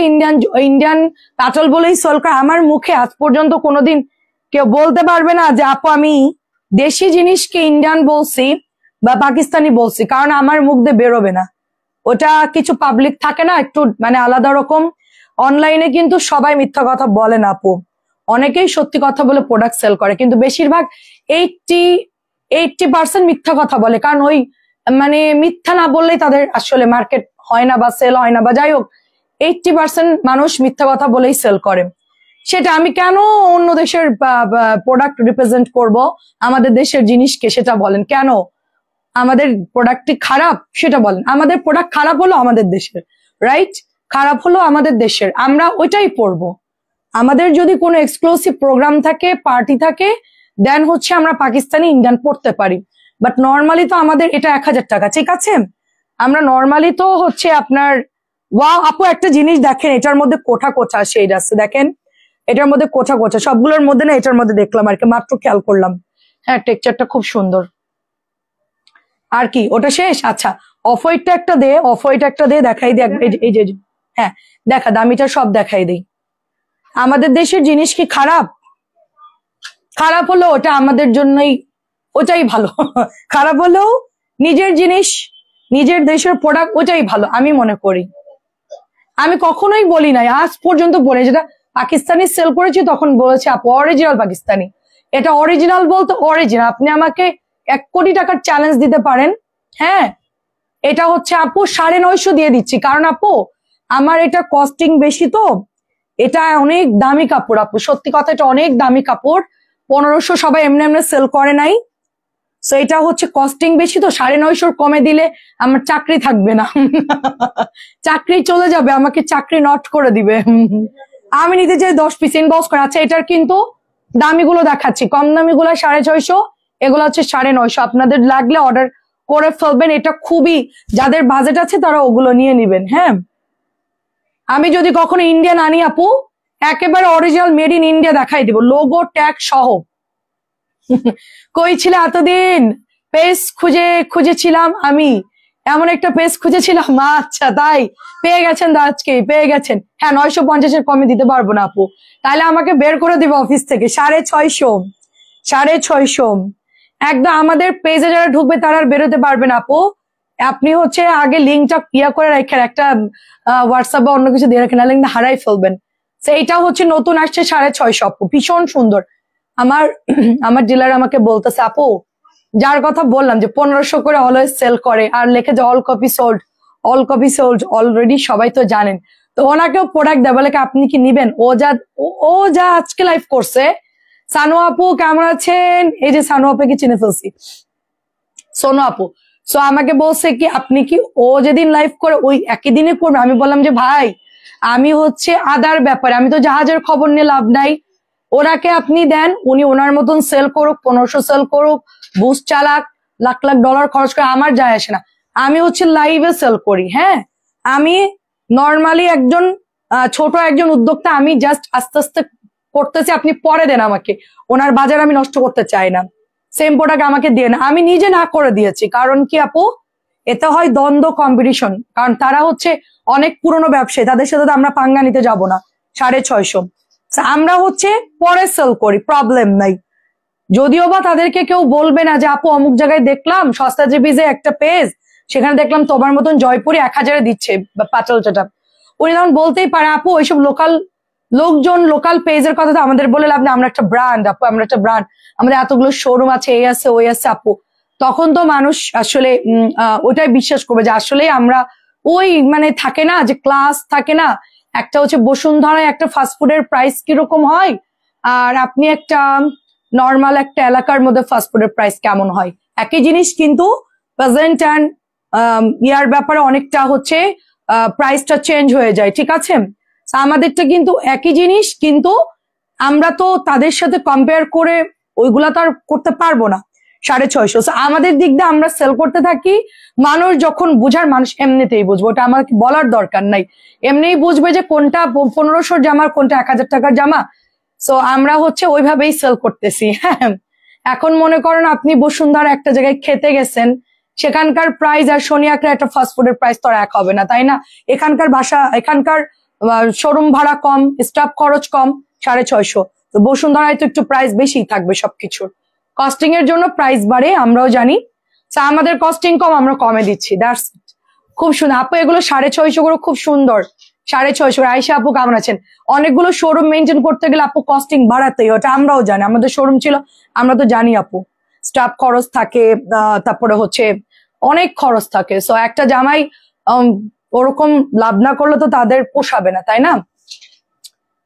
ইন্ডিয়ান পাটল বলেই সেল করে। আমার মুখে আজ পর্যন্ত কোনোদিন কেউ বলতে পারবে না যে আপু আমি দেশি জিনিসকে ইন্ডিয়ান বলছি বা পাকিস্তানি বলছি, কারণ আমার মুখ দিয়ে বেরোবে না। ওটা কিছু পাবলিক থাকে না একটু মানে আলাদা রকম। অনলাইনে কিন্তু সবাই মিথ্যা কথা বলে না আপু, অনেকেই সত্যি কথা বলে প্রোডাক্ট সেল করে, কিন্তু বেশিরভাগ 80% মিথ্যা কথা বলে, কারণ ওই মানে মিথ্যা না বললেই তাদের আসলে মার্কেট হয় না বা সেল হয় না, বা যাই হোক 80% মানুষ মিথ্যা কথা বলেই সেল করে। সেটা আমি কেন অন্য দেশের প্রোডাক্ট রিপ্রেজেন্ট করব, আমাদের দেশের জিনিসকে সেটা বলেন। কেন আমাদের প্রোডাক্টটি খারাপ সেটা বলেন, আমাদের প্রোডাক্ট খারাপ হলো আমাদের দেশের, রাইট, খারাপ হলো আমাদের দেশের, আমরা ওইটাই পরবো। আমাদের যদি কোনো এক্সক্লুসিভ প্রোগ্রাম থাকে, পার্টি থাকে, দেন হচ্ছে আমরা পাকিস্তানি ইন্ডিয়ান পড়তে পারি, বাট নর্মালি তো আমাদের এটা 1000 টাকা, ঠিক আছে। আমরা নর্মালি তো হচ্ছে আপনার ওয়াও আপু একটা জিনিস দেখেন, এটার মধ্যে কোঠা কোঠা শেড আছে দেখেন, এটার মধ্যে কোঠা কোঠা, সবগুলোর মধ্যে না এটার মধ্যে দেখলাম আর কি, মাত্র খেয়াল করলাম। হ্যাঁ টেক্সচারটা খুব সুন্দর। আর কি ওটা শেষ? আচ্ছা অফ হোয়াইটটা একটা দে, অফ হোয়াইট একটা দে, দেখাই দে। এই যে হ্যাঁ দেখা, দামিটা সব দেখাই দেই। আমাদের দেশের জিনিস কি খারাপ? খারাপ হলো ওটা আমাদের জন্যই, ওটাই ভালো। খারাপ হলেও নিজের জিনিস, নিজের দেশের প্রোডাক্ট, ওটাই ভালো আমি মনে করি। আমি কখনোই বলি নাই আজ পর্যন্ত, বলে যেটা পাকিস্তানি সেল করেছি তখন বলেছি আপু অরিজিনাল পাকিস্তানি, এটা অরিজিনাল বলতে অরিজিনাল। আপনি আমাকে 1 কোটি টাকার চ্যালেঞ্জ দিতে পারেন, হ্যাঁ এটা হচ্ছে আপু 950 দিয়ে দিচ্ছি, কারণ আপু আমার এটা কস্টিং বেশি, তো এটা অনেক দামি কাপড় আপু, সত্যি কথা এটা অনেক দামি কাপড়। 1500 সবাই এমনি এমনি সেল করে নাই, তো এটা হচ্ছে কস্টিং বেশি, তো 950 কমে দিলে আমার চাকরি থাকবে না। চাকরি চলে যাবে, আমাকে চাকরি নট করে দিবে। আমি নিতে চাই 10 পিস ইনবক্স করে। আচ্ছা এটার কিন্তু দামিগুলো দেখাচ্ছি, কম দামিগুলো 650, এগুলো হচ্ছে 950। আপনাদের লাগলে অর্ডার করে ফেলবেন, এটা খুবই, যাদের বাজেট আছে তারা ওগুলো নিয়ে নিবেন। হ্যাঁ আমি যদি কখনো ইন্ডিয়ান আনি আপু, একেবারে অরিজিনাল মেড ইন ইন্ডিয়া দেখাই দিব, লোগো ট্যাগ সহ। কই ছিল এতদিন? পেজ খুঁজেছিলাম আমি, এমন একটা পেজ খুঁজেছিলাম। আচ্ছা তাই পেয়ে গেছেন, আজকে পেয়ে গেছেন। হ্যাঁ 950 কমে দিতে পারবো না আপু, তাহলে আমাকে বের করে দিবে অফিস থেকে। 650 একদম। আমাদের পেজে যারা ঢুকবে তারা আর বেরোতে পারবে না আপু। আপনি হচ্ছে আগে লিঙ্কটা করে রাখেন, একটা হোয়াটসঅ্যাপ বা অন্য কিছু দিয়ে রাখেন, লিঙ্কটা হারাই ফেলবেন। সেইটা হচ্ছে নতুন আসছে 650 আপু, ভীষণ সুন্দর। আমার ডিলার আমাকে বলতেছে আপু, যার কথা বললাম যে 1500 করে অলওয়েজ সেল করে আর লেখে যে অল কপি সোল্ড অলরেডি, সবাই তো জানেন। তো ওনাকেও প্রোডাক্ট দেয়, বলে আপনি কি নিবেন? ও যা আজকে লাইভ করছে। সানু আপু কেমন আছেন? এই যে সানু আপুকে চিনে ফেলছি, সোনু আপু। সো আমাকে বলছে কি আপনি কি, ও যেদিন লাইভ করে ওই একই দিনে করবে। আমি বললাম যে ভাই আমি হচ্ছে আদার ব্যাপারে, আমি তো জাহাজের খবর নিয়ে লাভ নাই। ওনাকে আপনি দেন, উনি ওনার মতন সেল করুক, 1500 সেল করুক, বুস্ট চালাক, লাখ লাখ ডলার খরচ করে, আমার যায় আসে না। আমি হচ্ছে লাইভে সেল করি। হ্যাঁ আমি নর্মালি একজন ছোট একজন উদ্যোক্তা, আমি জাস্ট আস্তে আস্তে করতেছি, আপনি পরে দেন আমাকে, ওনার বাজার আমি নষ্ট করতে চাই না। সেম প্রোডাক্ট আমাকে দিয়ে না, আমি নিজে না করে দিয়েছি। কারণ কি আপু, এতে হয় দ্বন্দ্ব, কম্পিটিশন, কারণ তারা হচ্ছে অনেক পুরনো ব্যবসায়ী, তাদের সাথে তো আমরা পাঙ্গা নিতে যাব না। 650 আমরা হচ্ছে পরে সেল করি, প্রবলেম নাই। যদিও বা তাদেরকে কেউ বলবে না যে আপু অমুক জায়গায় দেখলাম সস্তা জিবিজে একটা পেজ সেখানে দেখলাম তোমার মতন জয়পুরি 1000-এ দিচ্ছে পাটল চাটা। উনি তখন বলতেই পারে আপু ওইসব লোকাল লোকজন লোকাল পেজের কথা তো আমাদের বলে লাভ নেই, আমরা একটা ব্র্যান্ড আপু, আমরা একটা ব্র্যান্ড, আমাদের এতগুলো শোরুম আছে, এই আছে ওই আছে আপু। তখন তো মানুষ আসলে ওটাই বিশ্বাস করবে যে আসলে আমরা ওই মানে থাকে না যে ক্লাস থাকে না, একটা হচ্ছে বসুন্ধরায় একটা ফাস্টফুডের প্রাইস কিরকম হয় আর আপনি একটা নর্মাল একটা এলাকার মধ্যে ফাস্টফুডের প্রাইস কেমন হয়, একই জিনিস কিন্তু প্রেজেন্ট অ্যান্ড ইয়ার ব্যাপারে অনেকটা হচ্ছে প্রাইসটা চেঞ্জ হয়ে যায়, ঠিক আছে। আমাদেরটা কিন্তু একই জিনিস, কিন্তু আমরা তো তাদের সাথে কম্পেয়ার করে ওইগুলা তো আর করতে পারবো না 650। আমাদের দিক দিয়ে আমরা সেল করতে থাকি, মানুষ যখন বুঝার মানুষ এমনিতেই বুঝবো, ওটা আমাকে বলার দরকার নাই, এমনিই বুঝবে যে কোনটা 1500 জামার কোনটা 1000 টাকার জামা। সো আমরা হচ্ছে ওইভাবেই সেল করতেছি। হ্যাঁ, এখন মনে করেন আপনি বসুন্ধরা একটা জায়গায় খেতে গেছেন, সেখানকার প্রাইস আর সোনিয়াকড়া একটা ফাস্টফুডের প্রাইস তো আর এক হবে না, তাই না। এখানকার এখানকার শোরুম ভাড়া কম, স্টাফ খরচ কম, 650। তো বসুন্ধরায় তো একটু প্রাইস বেশি থাকবে, সবকিছুর কস্টিং এর জন্য প্রাইস বাড়ে, আমরাও জানি। আমাদের কস্টিং কম, আমরা কমে দিচ্ছি, দ্যাটস খুব সুন্দর আপু। এগুলো 650 করে খুব সুন্দর, 650। আয়শা আপু কেমন আছেন? অনেকগুলো শোরুম মেনটেন করতে গেলে আপু কস্টিং বাড়াতেই, ওটা আমরাও জানি, আমাদের শোরুম ছিল আমরা তো জানি আপু। স্টাফ খরচ থাকে, তারপরে হচ্ছে অনেক খরচ থাকে। সো একটা জামাই ওরকম লাভ না করলে তো তাদের পোষাবে না, তাই না।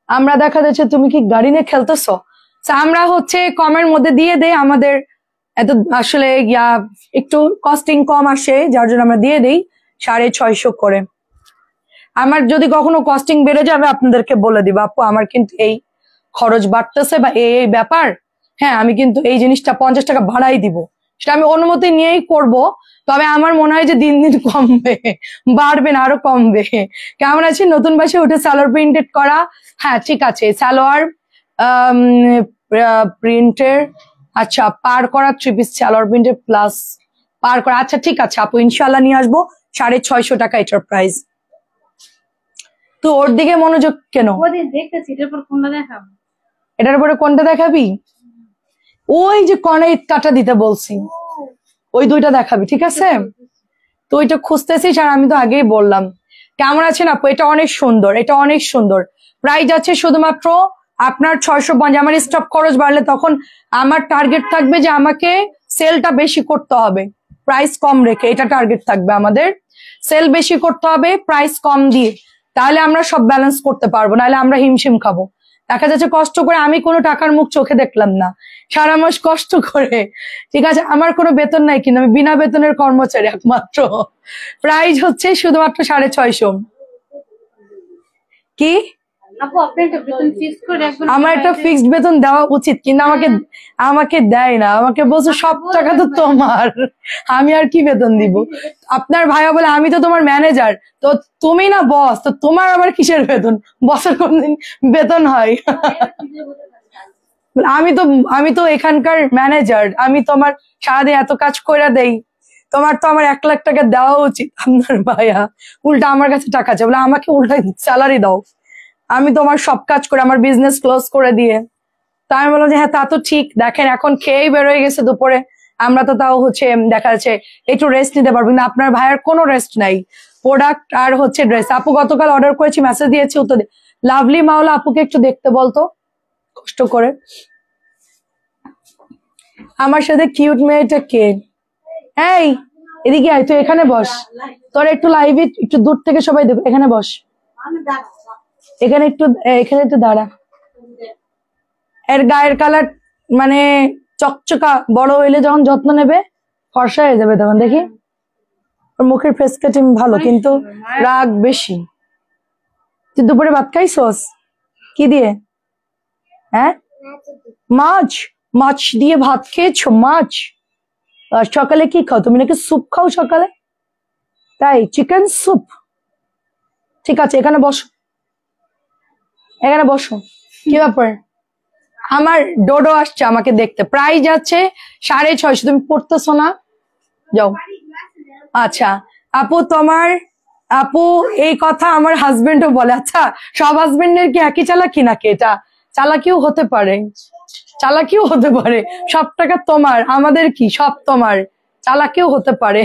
আমরা দেখা যাচ্ছে তুমি কি গাড়ি নিয়ে খেলতেছো, আমরা হচ্ছে কমের মধ্যে দিয়ে দেই, আমাদের এত আসলে একটু কস্টিং কম আসে যার জন্য আমরা দিয়ে দেই 650 করে। আমার যদি কখনো কস্টিং বেড়ে যাবে আপনাদেরকে বলে দিব আপু, আমার কিন্তু এই খরচ বাড়তেছে বা এই ব্যাপার, হ্যাঁ আমি কিন্তু এই জিনিসটা 50 টাকা ভাড়াই দিব, সেটা আমি অনুমতি নিয়েই করব। তবে আমার মনে হয় যে দিন দিন কমবে, বাড়বে না, আরো কমবে। কেমন আছে? নতুন বাসে উঠে সালোয়ার প্রিন্টেড করা, হ্যাঁ ঠিক আছে, সালোয়ার প্রিন্টের, আচ্ছা পার করা 3 পিস সালোয়ার প্রিন্টের প্লাস পার করা, আচ্ছা ঠিক আছে আপু, ইনশাল্লাহ নিয়ে আসবো। 650 টাকা এটার প্রাইস। তুই ওর দিকে মনোযোগ কেন? এটার উপরে কোনটা দেখাবি? ওই যে কনে কাটা দিতে বলছি, ওই দুইটা দেখাবি, ঠিক আছে। তো ওইটা খুঁজতেছিস, আর আমি তো আগেই বললাম। কেমন আছেন আপু? এটা অনেক সুন্দর, এটা অনেক সুন্দর। প্রাইস আছে শুধুমাত্র আপনার 650। আমার স্টক খরচ বাড়লে তখন আমার টার্গেট থাকবে যে আমাকে সেলটা বেশি করতে হবে, প্রাইস কম রেখে, এটা টার্গেট থাকবে আমাদের। সেল বেশি করতে হবে প্রাইস কম দিয়ে, তাহলে আমরা সব ব্যালেন্স করতে পারবো, নাহলে আমরা হিমশিম খাবো। দেখা যাচ্ছে কষ্ট করে আমি কোনো টাকার মুখ চোখে দেখলাম না, সারা মাস কষ্ট করে, ঠিক আছে, আমার কোনো বেতন নাই, কিন্তু আমি বিনা বেতনের কর্মচারী একমাত্র। প্রাইস হচ্ছে শুধুমাত্র 650। কি আমার একটা ফিক্সড বেতন দেওয়া উচিত, কিন্তু আমাকে দেয় না, আমাকে বলছো সব টাকা তো তোমার, আমি আর কি বেতন দিব। আপনার ভাইয়া বলে আমি তো তোমার ম্যানেজার, তো তুমি না বস, তো তোমার আবার কিসের বেতন? বসের কোনদিন বেতন হয়? আমি তো এখানকার ম্যানেজার, আমি তোমার সারাদিন এত কাজ করে দেই, তোমার তো আমার 1 লাখ টাকা দেওয়া উচিত। আপনার ভাইয়া উল্টা আমার কাছে টাকা চাই, বলে আমাকে উল্টা স্যালারি দাও, আমি তোমার সব কাজ করে আমার বিজনেস ক্লোজ করে দিয়ে। তা আমি বললাম যে হ্যাঁ তা তো ঠিক, দেখেন এখন খেয়েই বেরোয় গেছে দুপুরে, আমরা তো তাও হচ্ছে দেখা যাচ্ছে একটু রেস্ট নিতে পারবো, কিন্তু আপনার ভাইয়ের কোনো রেস্ট নাই, প্রোডাক্ট আর হচ্ছে ড্রেস। আপু গতকাল অর্ডার করেছি, মেসেজ দিয়েছি, উত্তর লাভলি মাওলা আপুকে একটু দেখতে বলতো কষ্ট করে। আমার সাথে কিউট মেয়েটা কে? এই এদিকে আয়, তুই এখানে বস, তোর একটু লাইভে একটু দূর থেকে সবাই দেখ, এখানে বস, এখানে একটু দাঁড়া। এর গায়ের কালার মানে চকচকা, বড় হইলে যখন যত্ন নেবে ফর্সা হয়ে যাবে তখন। দেখি ওর মুখের ফেস কাটিং ভালো, কিন্তু রাগ বেশি। তুই দুপুরে ভাত খাইছস কি দিয়ে? হ্যাঁ মাছ দিয়ে ভাত খেয়েছো? মাছ। আর সকালে কি খাও তুমি? নাকি স্যুপ খাও সকালে? তাই চিকেন স্যুপ, ঠিক আছে এখানে বসো, এখানে বসো। কি ব্যাপার? আমার ডোডো আসছে আমাকে দেখতে, প্রাইস যাচ্ছে 650। তুমি পড়তেছো না? যাও। আচ্ছা আপু আপু এই কথা আমার হাজবেন্ডও বলে। আচ্ছা সব হাজবেন্ডের কি একই চালাকি নাকি? এটা চালাকিও হতে পারে, সব টাকা তোমার, আমাদের কি সব তোমার, চালাকিও হতে পারে,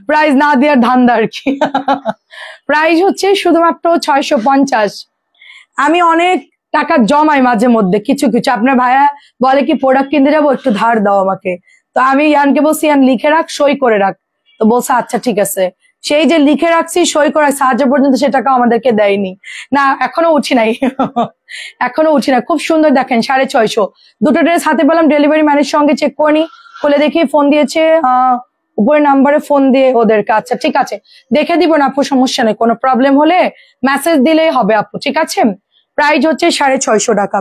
প্রাইস না দেওয়ার ধান্দা আর কি। প্রাইস হচ্ছে শুধুমাত্র 650। আমি অনেক টাকা জমাই মাঝে মধ্যে কিছু কিছু, আপনার ভাইয়া বলে কি প্রোডাক্ট কিনতে যাবো, একটু ধার দাও আমাকে, তো আমি ইয়ানকে বলছি ইয়ান লিখে রাখ, সই করে রাখ, তো বলছে আচ্ছা ঠিক আছে। সেই যে লিখে রাখছি সই করা সাহায্য পর্যন্ত সে টাকা আমাদেরকে দেয়নি, না এখনো উঠি নাই। এখনো উঠি না। খুব সুন্দর দেখেন 650। দুটো ড্রেস হাতে পেলাম, ডেলিভারি ম্যানের সঙ্গে চেক করে নি, খুলে দেখি ফোন দিয়েছে উপরে নাম্বারে ফোন দিয়ে ওদেরকে। আচ্ছা ঠিক আছে, দেখে দিব না আপু, সমস্যা নেই, কোনো প্রবলেম হলে মেসেজ দিলেই হবে আপু, ঠিক আছে। প্রাইস হচ্ছে 650 টাকা,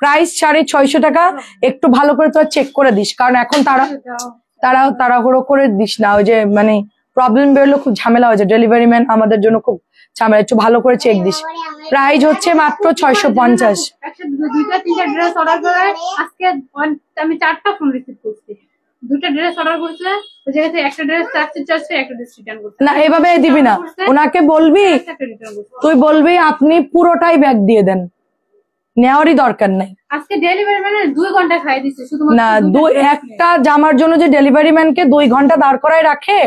প্রাইস 650 টাকা। একটু ভালো করে তো চেক করে দিস, কারণ এখন তাড়াহুড়ো করে দিস না, ওই যে মানে প্রবলেম বেরোলে খুব ঝামেলা হয়ে যায়, ডেলিভারি ম্যান আমাদের জন্য খুব ঝামেলা, একটু ভালো করে চেক দিস। প্রাইস হচ্ছে মাত্র 650। দুইটা তিনটা ড্রেস অর্ডার করে আজকে আমি 4টা ফোন রিসিভ করছি, 2টা ড্রেস অর্ডার করছে, ওই জায়গাতে একটা ড্রেস চাচ্ছে, একটা ড্রেস রিটার্ন করছে। না এভাবে দিবি না, ওনাকে বলবি, তুই বলবি আপনি পুরোটাই ব্যাগ দিয়ে দেন, নেওয়ারই দরকার নাই। আজকে ডেলিভারি ম্যানের 2 ঘন্টা খাই দিচ্ছে শুধুমাত্র। না একটা জামার জন্য যে ডেলিভারি ম্যানকে 2 ঘন্টা দাঁড় করায় রাখে,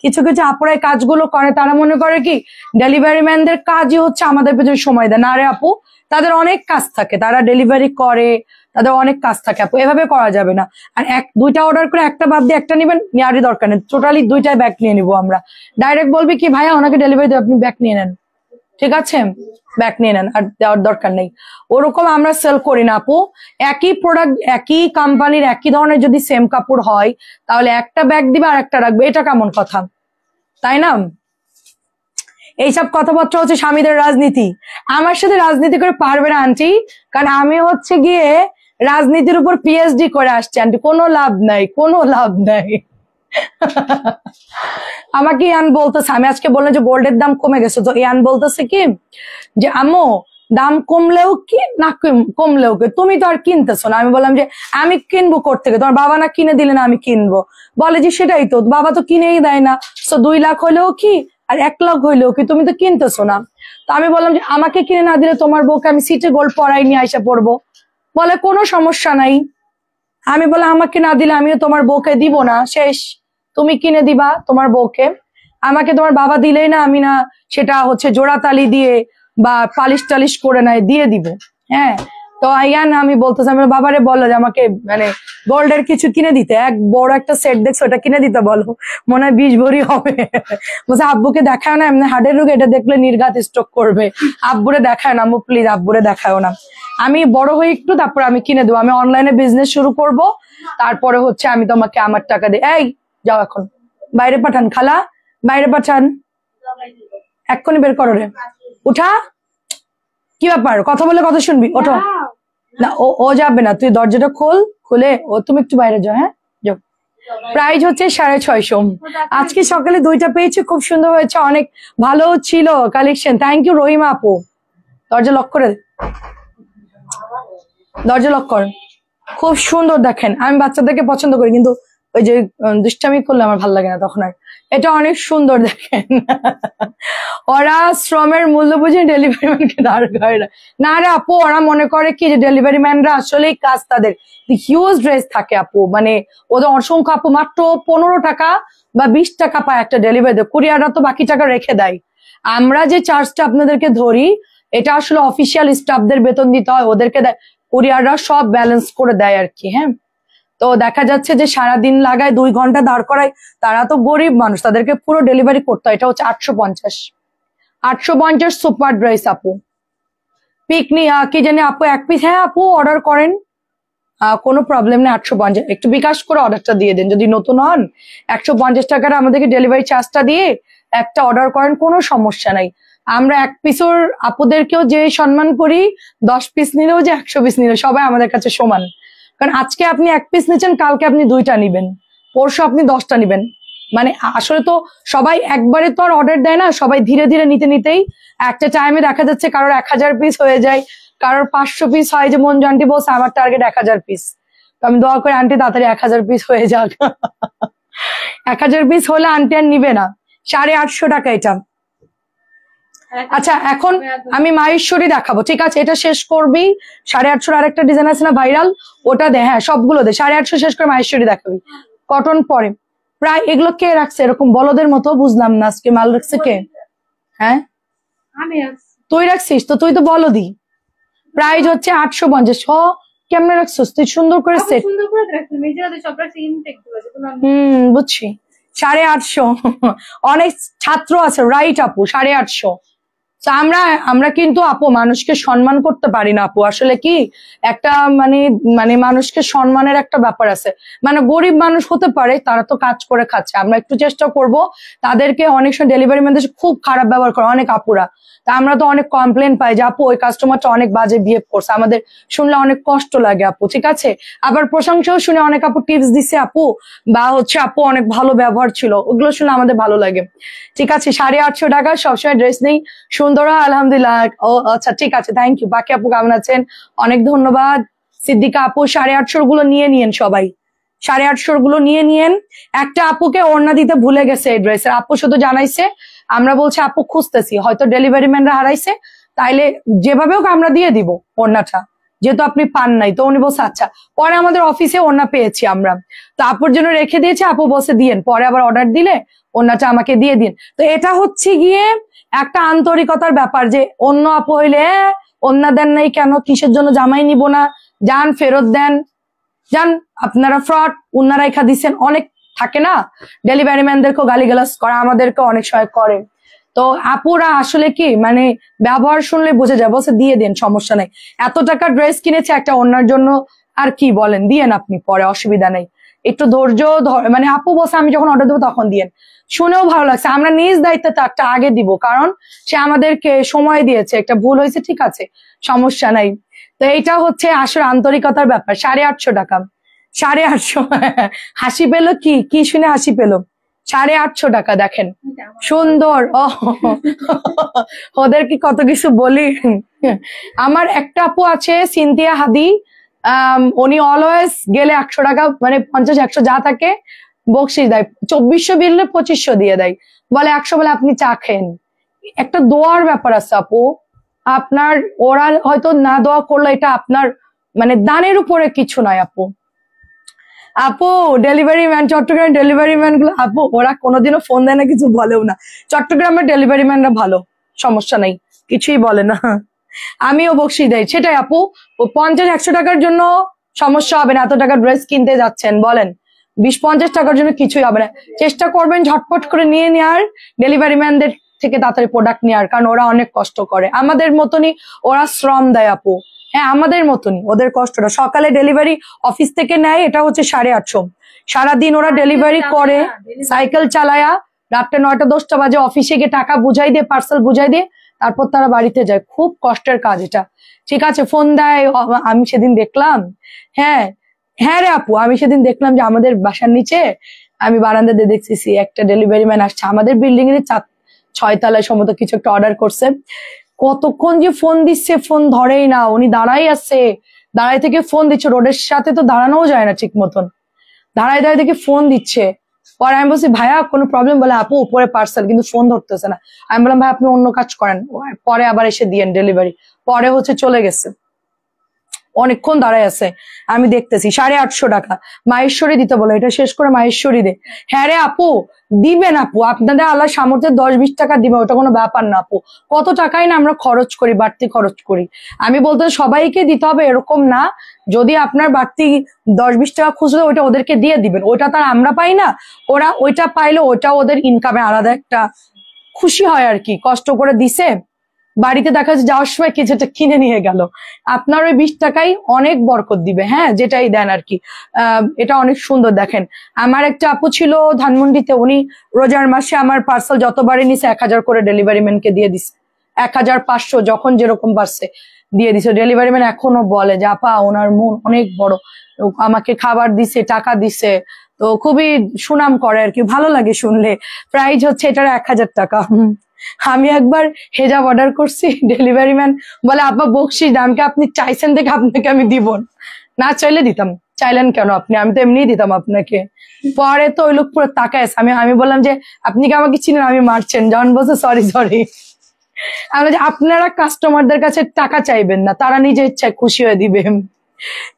কিছু কিছু আপুরাই কাজগুলো করে, তারা মনে করে কি ডেলিভারি ম্যানদের কাজই হচ্ছে আমাদের পেছনে সময় দেয়। না রে আপু, তাদের অনেক কাজ থাকে, তারা ডেলিভারি করে, তাদের অনেক কাজ থাকে আপু, এভাবে করা যাবে না। আর 2টা অর্ডার করে একটা বাদ দিয়ে একটা নিবেন, নেওয়ারই দরকার নেই, টোটালি 2টাই ব্যাগ নিয়ে নিবো আমরা। ডাইরেক্ট বলবি কি ভাইয়া ওনাকে ডেলিভারি দেবে, আপনি ব্যাগ নিয়ে নেন, ঠিক আছে, ব্যাগ নিয়ে নেন, আর দেওয়ার দরকার নেই। ওরকম আমরা সেল করি না আপু। একই প্রোডাক্ট, একই কোম্পানির, একই ধরনের যদি সেম কাপড় হয়, তাহলে একটা ব্যাগ দিবে আর একটা রাখবে, এটা কেমন কথা, তাই না? এইসব কথাবার্তা হচ্ছে স্বামীদের রাজনীতি। আমার সাথে রাজনীতি করে পারবে না আন্টি, কারণ আমি হচ্ছে গিয়ে রাজনীতির উপর পিএইচডি করে আসছি আন্টি, কোনো লাভ নাই, কোনো লাভ নাই। আমাকে ইয়ান বলতেছে, আমি আজকে বললাম যে গোল্ডের দাম কমে গেছে, তো ইয়ান বলতেছে কি যে আম্মু দাম কমলেও কি না কমলেও কি, তুমি তো আর কিনতেছো না। আমি বললাম যে আমি কিনবো কোত্থেকে, তোমার বাবা না কিনে দিলে না আমি কিনবো। বলে যে সেটাই তো, বাবা তো কিনেই দেয় না, তো 2 লাখ হইলেও কি আর 1 লাখ হইলেও কি, তুমি তো কিনতেছো না। তো আমি বললাম যে আমাকে কিনে না দিলে তোমার বউকে আমি সিটে গোল্ড পরাই নিয়ে আইসা পড়বো। বলে কোনো সমস্যা নাই। আমি বলে আমাকে না দিলে আমিও তোমার বউকে দিব না, শেষ, তুমি কিনে দিবা তোমার বউকে, আমাকে তোমার বাবা দিলেই না আমি না সেটা হচ্ছে জোড়াতালি দিয়ে বা পালিশ টালিশ করে নাই দিয়ে দিব। হ্যাঁ, তো আইয়ান আমি বলতেছি, আমি বাবারে বললো যে আমাকে মানে গোল্ডের কিছু কিনে দিতে, এক বড় একটা সেট দেখছো ওটা কিনে দিতে বলো, মনে হয় 20 ভরি হবে। বলছে আব্বুকে দেখায় না, এমনি হার্টের রোগ, এটা দেখলে নির্ঘাত স্ট্রোক করবে, আব্বুরে দেখায় না, আম্মু প্লিজ আব্বুরে দেখায়ও না। আমি বড় হয়ে একটু তারপর আমি কিনে দেবো, আমি অনলাইনে বিজনেস শুরু করব, তারপরে হচ্ছে আমি তোমাকে আমার টাকা দিই। এই যাও এখন বাইরে পাঠান, খালা বাইরে পাঠান, এক্ষুনি বের করো রে, উঠা, কি ব্যাপার, কথা বলে কথা শুনবি, ওঠো। না ও যাবে না, তুই দরজাটা খুলে ও তুমি একটু বাইরে যাও, হ্যাঁ যাও। প্রাইস হচ্ছে 650। আজকে সকালে 2টা পেয়েছি, খুব সুন্দর হয়েছে, অনেক ভালো ছিল কালেকশন, থ্যাংক ইউ রহিমা আপু। দরজা লক করে, দরজা লক কর, খুব সুন্দর দেখেন। আমি বাচ্চাদেরকে পছন্দ করি, কিন্তু ওই যে দুষ্টামি করলে আমার ভালো লাগে না তখন আর। এটা অনেক সুন্দর দেখেন। ওরা শ্রমের মূল্য বুঝে ডেলিভারি ম্যানকে দাঁড় করে না রে আপু, ওরা মনে করে কি যে ডেলিভারি ম্যানরা আসলেই কাজ, তাদের হিউজ ড্রেস থাকে আপু, মানে ওদের অসংখ্য আপু মাত্র 15 টাকা বা 20 টাকা পায় একটা ডেলিভারি, কুরিয়াররা তো বাকি টাকা রেখে দেয়। আমরা যে চার্জটা আপনাদেরকে ধরি, এটা আসলে অফিসিয়াল স্টাফদের বেতন দিতে হয়, ওদেরকে দেয়, কুরিয়াররা সব ব্যালেন্স করে দেয় আর কি। হ্যাঁ, তো দেখা যাচ্ছে যে সারাদিন লাগায়, 2 ঘন্টা দাঁড় করায়, তারা তো গরিব মানুষ, তাদেরকে পুরো ডেলিভারি করতে হয়। এটা হচ্ছে 850 সুপার ড্রেস আপু, পিকনি কি জানি আপু 1 পিস, হ্যাঁ আপু অর্ডার করেন, কোনো প্রবলেম নেই। 850, একটু বিকাশ করে অর্ডারটা দিয়ে দেন যদি নতুন হন, 150 টাকার আমাদেরকে ডেলিভারি চার্জটা দিয়ে একটা অর্ডার করেন, কোনো সমস্যা নাই। আমরা 1 পিসের আপুদেরকেও যে সম্মান করি, 10 পিস নিলেও যে 100 পিস নিলেও সবাই আমাদের কাছে সমান। কারণ আজকে আপনি 1 পিস নিচ্ছেন, কালকে আপনি 2টা নিবেন, পরশু আপনি 10টা নিবেন, মানে আসলে তো সবাই একবারে তো আর অর্ডার দেয় না, সবাই ধীরে ধীরে নিতে নিতেই একটা টাইমে দেখা যাচ্ছে কারোর 1000 পিস হয়ে যায়, কারোর 500 পিস হয়। যে মঞ্জু আন্টি বলছে আমার টার্গেট 1000 পিস, তো আমি দোয়া করে আন্টি তাড়াতাড়ি 1000 পিস হয়ে যাক। 1000 পিস হলে আন্টি আর নিবে না। 850 টাকা এটা। আচ্ছা এখন আমি মাহেশ্বরী দেখাবো, ঠিক আছে, এটা শেষ করবি। 850 আরেকটা ডিজাইন আছে না ভাইরাল, ওটা দে, হ্যাঁ সবগুলো দে, 850 শেষ করে মাহেশ্বরী দেখাবি। কটন পরে প্রায় এগুলো কে রাখছে এরকম বলদের মতো? বুঝলাম না আজকে মাল রাখছে কে? হ্যাঁ আমি তুই রাখছিস তো, তুই তো বলদি। প্রাইস হচ্ছে 850। কেমনে রাখছিস তুই সুন্দর করে সেট? সুন্দর করে রাখছি, মেজাতে সব রাখছি ইনটেক দিবা। বুঝছি। 850 অনেক ছাত্র আছে, রাইট আপু, 850। আমরা কিন্তু আপু মানুষকে সম্মান করতে পারি না আপু। আসলে কি একটা মানে মানে মানুষকে সম্মানের একটা ব্যাপার আছে। মানে গরিব মানুষ হতে পারে, তারা তো কাজ করে খাচ্ছে, আমরা একটু চেষ্টা করব তাদেরকে। অনেক সময় ডেলিভারি ম্যানদের খুব খারাপ ব্যবহার করে অনেক আপুরা, তা আমরা তো অনেক কমপ্লেন পাই যে আপু ওই কাস্টমারটা অনেক বাজে বিহেভ করছে, আমাদের শুনলে অনেক কষ্ট লাগে আপু। ঠিক আছে, আবার প্রশংসাও শুনে অনেক আপু টিপস দিছে আপু, বা হচ্ছে আপু অনেক ভালো ব্যবহার ছিল, ওগুলো শুনে আমাদের ভালো লাগে। ঠিক আছে, 850 টাকা সবসময় ড্রেস নেই, সুন্দর আলহামদুলিল্লাহ। ও আচ্ছা ঠিক আছে, থ্যাংক ইউ। বাকি আপু কেমন আছেন? অনেক ধন্যবাদ। সিদ্দিকা আপু 850 গুলো নিয়ে নিয়েন সবাই, 850 গুলো নিয়ে নিয়েন। একটা আপুকে ওড়না দিতে ভুলে গেছে এই ড্রেসের, আপু শুধু জানাইছে, আমরা বলছি আপু খুঁজতেছি, হয়তো ডেলিভারি ম্যানরা হারাইছে, তাইলে যেভাবে হোক আমরা দিয়ে দিব ওড়নাটা, যেহেতু আপনি পান নাই। তো উনি বলছে আচ্ছা। পরে আমাদের অফিসে ওড়না পেয়েছি আমরা, তো আপুর জন্য রেখে দিয়েছি, আপু বসে দিয়েন, পরে আবার অর্ডার দিলে ওড়নাটা আমাকে দিয়ে দিন। তো এটা হচ্ছে গিয়ে একটা আন্তরিকতার ব্যাপার, যে অন্য আপু হইলে ওড়না দেন নাই কেন, কিসের জন্য জামাই নিব না, যান ফেরত দেন, যান আপনারা ফ্রড, ওড়না রেখা দিচ্ছেন, অনেক থাকে না ডেলিভারি ম্যানদেরকেও গালিগালাজ করা, আমাদেরকে অনেক সময় করে। তো আপুরা আসলে কি মানে ব্যবহার শুনলে বুঝে যাবো, সে দিয়ে দেন, সমস্যা নেই। এত টাকা ড্রেস কিনেছে একটা ওড়নার জন্য, আর কি বলেন, দিয়েন আপনি, পরে অসুবিধা নেই। একটু ধৈর্য মানে আপু বসে আমি যখন অর্ডার দেবো তখন দিয়েন। শুনেও ভালো লাগছে, আমরা নিজ দায়িত্বে তারটা আগে দিব, কারণ সে আমাদেরকে সময় দিয়েছে, একটা ভুল হয়েছে, ঠিক আছে সমস্যা নাই। তো এইটা হচ্ছে আসলে আন্তরিকতার ব্যাপার। 850 টাকা, 850 হাসি পেলো কি, কি শুনে হাসি পেলো? 850 টাকা দেখেন, সুন্দর। ওদের কি কত কিছু বলি। আমার একটা আপু আছে সিনথিয়া হাদি, উনি অলওয়েজ গেলে 100 টাকা মানে 50-100 যা থাকে বকশিস দেয়, 2400 বিললে 2500 দিয়ে দেয়, বলে 100 বলে আপনি চা খেন। একটা দোয়ার ব্যাপার আছে আপু, আপনার ওরা হয়তো না দোয়া করলে এটা আপনার মানে দানের উপরে কিছু নয় আপু। আপু ডেলিভারি ম্যান, চট্টগ্রামের ডেলিভারি ম্যান গুলো আপু ওরা কোনোদিনও ফোন দেয় না, কিছু বলেও না। চট্টগ্রামের ডেলিভারি ম্যানরা ভালো, সমস্যা নাই, কিছুই বলে না। আমিও বকশি দেয়, সেটাই আপু। 50-100 টাকার জন্য সমস্যা হবে না, এত টাকা ড্রেস কিনতে যাচ্ছেন, বলেন 20-50 টাকার জন্য কিছুই হবে না। চেষ্টা করবেন ঝটপট করে নিয়ে নেওয়ার, ডেলিভারি ম্যানদের থেকে তাড়াতাড়ি প্রোডাক্ট নেওয়ার, কারণ ওরা অনেক কষ্ট করে, আমাদের মতনই ওরা শ্রম দেয় আপু। হ্যাঁ আমাদের মতনই ওদের কষ্টটা। সকালে ডেলিভারি অফিস থেকে নেয়, এটা হচ্ছে 850, সারাদিন ওরা ডেলিভারি করে, সাইকেল চালায়া রাত্রে 9টা-10টা বাজে অফিসে গিয়ে টাকা বুঝাই দিয়ে, পার্সেল বুঝাই দিয়ে তারপর তারা বাড়িতে যায়। খুব কষ্টের কাজ এটা। ঠিক আছে, ফোন দেয়। আমি সেদিন দেখলাম, হ্যাঁ হ্যাঁ রে আপু, আমি সেদিন দেখলাম যে আমাদের বাসার নিচে আমি বারান্দা দিয়ে দেখতেছি একটা ডেলিভারি ম্যান আসছে, আমাদের বিল্ডিং এর 6 তলায় সম্ভবত কিছু একটা অর্ডার করছে। কতক্ষণ যে ফোন দিচ্ছে, ফোন ধরেই না, উনি দাঁড়াই আছে, দাঁড়াই থেকে ফোন দিচ্ছে, রোডের সাথে তো দাঁড়ানোও যায় না ঠিক মতন, দাঁড়ায় দাঁড়ায় থেকে ফোন দিচ্ছে। পরে আমি বলছি ভাইয়া কোনো প্রবলেম, বলে আপু উপরে পার্সেল, কিন্তু ফোন ধরতেছে না। আমি বললাম ভাই আপনি অন্য কাজ করেন, পরে আবার এসে দিয়েন ডেলিভারি। পরে হচ্ছে চলে গেছে, অনেকক্ষণ দাঁড়ায় আছে, আমি দেখতেছি। 850 টাকা মাহেশ্বরী দিতে বলো, এটা শেষ করে মাহেশ্বরী দে। হ্যাঁ রে আপু দিবেন আপু, আপনাদের আল্লাহ সামর্থ্যে 10-20 টাকা দিবে, ওটা কোনো ব্যাপার না আপু। কত টাকাই না আমরা খরচ করি, বাড়তি খরচ করি। আমি বলতে সবাইকে দিতে হবে এরকম না, যদি আপনার বাড়তি 10-20 টাকা খুচরো, ওইটা ওদেরকে দিয়ে দিবেন, ওইটা তার আমরা পাই না, ওরা ওইটা পাইলে ওইটা ওদের ইনকামে আলাদা একটা খুশি হয় আর কি, কষ্ট করে দিছে, বাড়িতে দেখা যাচ্ছে যাওয়ার সময় কিছুটা কিনে নিয়ে গেল, আপনার ওই 20 টাকাই অনেক বরকত দিবে। হ্যাঁ যেটাই দেন আর কি। এটা অনেক সুন্দর। দেখেন আমার একটা আপু ছিল ধানমন্ডিতে, উনি রোজার মাসে আমার পার্সেল যতবারই নিছে 1000 করে ডেলিভারি ম্যানকে দিয়ে দিছে, 1500 যখন যেরকম পারছে দিয়ে দিছে। ডেলিভারি ম্যান এখনো বলে যে আপা ওনার মন অনেক বড়, আমাকে খাবার দিছে, টাকা দিছে, তো খুবই সুনাম করে আর কি, ভালো লাগে শুনলে। প্রাইস হচ্ছে এটার 1000 টাকা। আমি একবার হেজাব অর্ডার করছি, ডেলিভারি ম্যান বলে আপা বকশিস দামকে আপনি চাইছেন দেখে আপনাকে আমি দিব না, চাইলে দিতাম, চাইলেন কেন আপনি, আমি তো এমনিই দিতাম আপনাকে। পরে তো ওই লোক পুরো তাকায়, আমি বললাম যে আপনি কি আমাকে চিনেন, আমি মারছেন, যখন বলছে সরি সরি। আমরা যে আপনারা কাস্টমারদের কাছে টাকা চাইবেন না, তারা নিজে ইচ্ছায় খুশি হয়ে দিবে,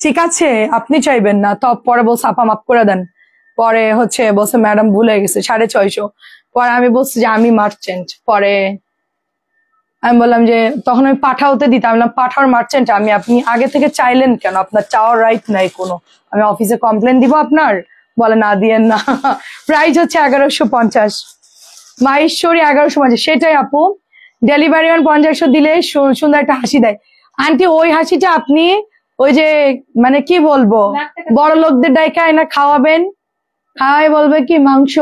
ঠিক আছে আপনি চাইবেন না। তো পরে বলছে আপা মাফ করে দেন, পরে হচ্ছে বলছে ম্যাডাম ভুলে গেছে 650। পরে আমি বলছি যে আমি মার্চেন্ট। পরে আমি বললাম যে তখন আমি পাঠাওতে দিতাম, আমি বললাম পাঠাওয়ার মার্চেন্ট আমি, আপনি আগে থেকে চাইলেন কেন? আপনার চাওয়ার রাইট নাই কোনো, আমি অফিসে কমপ্লেন দিব আপনার? বলে না দিয়েন না। প্রাইস হচ্ছে 1150। মাহেশ্বরী 1150, সেটাই আপু। ডেলিভারি অন 50 দিলে সুন্দর একটা হাসি দেয় আন্টি। ওই হাসিটা আপনি ওই যে মানে কি বলবো, বড় লোকদের ডাইকায় না খাওয়াবেন, খাওয়াই বলবে কি মাংস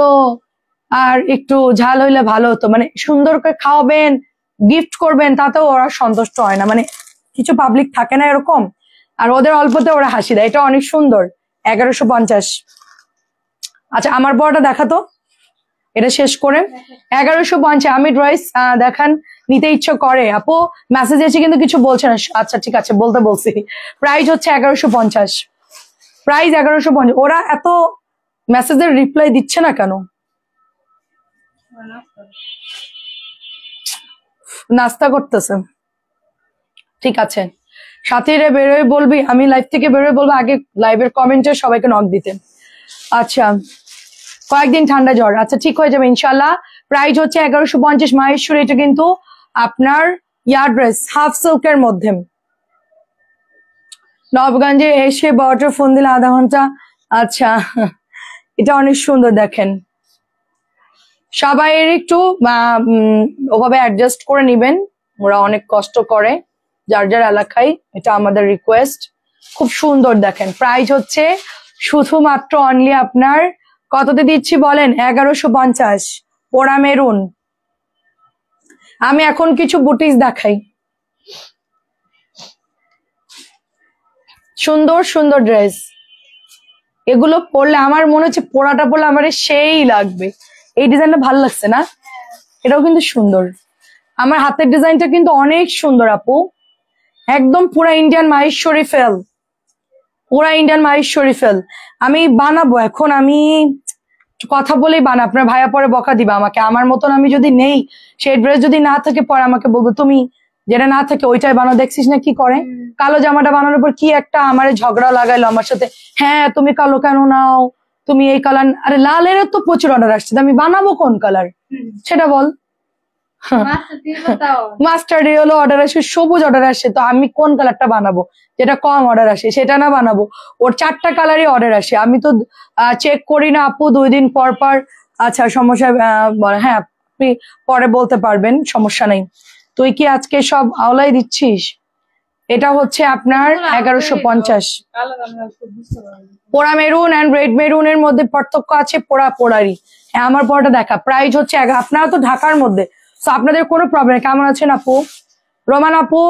আর একটু ঝাল হইলে ভালো হতো, মানে সুন্দর করে খাওয়াবেন, গিফট করবেন, তাতেও ওরা সন্তুষ্ট হয় না। মানে কিছু পাবলিক থাকে না এরকম, আর ওদের অল্পতে ওরা হাসি দেয়। এটা অনেক সুন্দর, 1150। আচ্ছা আমার বড়টা দেখাতো, এটা শেষ করে 1150। আমি ড্রেস দেখান নিতে ইচ্ছে করে আপু, মেসেজ এসে কিন্তু কিছু বলছে না। আচ্ছা ঠিক আছে, বলতে বলছি। প্রাইস হচ্ছে 1150, প্রাইস 1150। ওরা এত মেসেজের রিপ্লাই দিচ্ছে না কেন? নাস্তা করতেছে, ঠিক আছে। সাথীরে বেরোয় বলবি, আমি লাইভ থেকে বেরোয় বলবো আগে লাইভের কমেন্টে সবাইকে নক দিতে। আচ্ছা কয়েকদিন ঠান্ডা জ্বর, আচ্ছা ঠিক হয়ে যাবে ইনশাল্লাহ। প্রাইস হচ্ছে 1150 মাহেশ্বরী। এটা কিন্তু আপনার ইয়ার ড্রেস হাফ সিল্কের মধ্যে। নবগঞ্জে এসে বড়টার ফোন দিলে আধা ঘন্টা। আচ্ছা এটা অনেক সুন্দর দেখেন, সবাই একটু ওভাবে অ্যাডজাস্ট করে নিবেন, ওরা অনেক কষ্ট করে যার যার এলাকায়, এটা আমাদের রিকোয়েস্ট। খুব সুন্দর দেখেন। প্রাইস হচ্ছে শুধুমাত্র অনলি আপনার কততে দিচ্ছি বলেন? 1150। পোড়া মেরুন। আমি এখন কিছু বুটিক্স দেখাই, সুন্দর সুন্দর ড্রেস। এগুলো পরলে আমার মনে হচ্ছে পোড়াটা পরলে আমার সেই লাগবে। এই ডিজাইনটা ভালো লাগছে না? এটাও কিন্তু সুন্দর। আমার হাতের ডিজাইনটা কিন্তু অনেক সুন্দর আপু, একদম পুরা ইন্ডিয়ান মাহেশ্বরী ফেল, পুরা ইন্ডিয়ান মাহেশ্বরী ফেল। আমি বানাবো এখন, আমি কথা বলেই বানা। আপনার ভাইয়া পরে বকা দিবা আমাকে, আমার মতন আমি যদি নেই, সেই ড্রেস যদি না থাকে পরে আমাকে বলবো তুমি যেটা না থাকে ওইটাই বানাও। দেখছিস না কি করে, কালো জামাটা বানানোর পর কি একটা আমারে ঝগড়া লাগাইলো আমার সাথে, হ্যাঁ তুমি কালো কেন নাও, তুমি এই কালার। আরে লালের তো প্রচুর অর্ডার আসছে, আমি বানাবো কোন কালার সেটা বল। মাস্টার্ড হলো অর্ডার আসে, সবুজ অর্ডার আসে, তো আমি কোন কালারটা বানাবো? যেটা কম অর্ডার আসে সেটা না বানাবো? ওর 4টা কালারই অর্ডার আসে, আমি তো চেক করি না আপু 2 দিন পর পর। আচ্ছা সমস্যা হ্যাঁ আপনি পরে বলতে পারবেন, সমস্যা নেই। তুই কি আজকে সব আওলাই দিচ্ছিস? এটা হচ্ছে আপনার 1150। পোড়া মেরুন অ্যান্ড রেড মেরুনের মধ্যে পার্থক্য আছে, পোড়া পোড়ারই। হ্যাঁ আমার পরটা দেখা। প্রাইস হচ্ছে আপনারা তো ঢাকার মধ্যে, তো আপনাদের কোনো প্রবলেম। কেমন আছেন আপু? রোমান আপু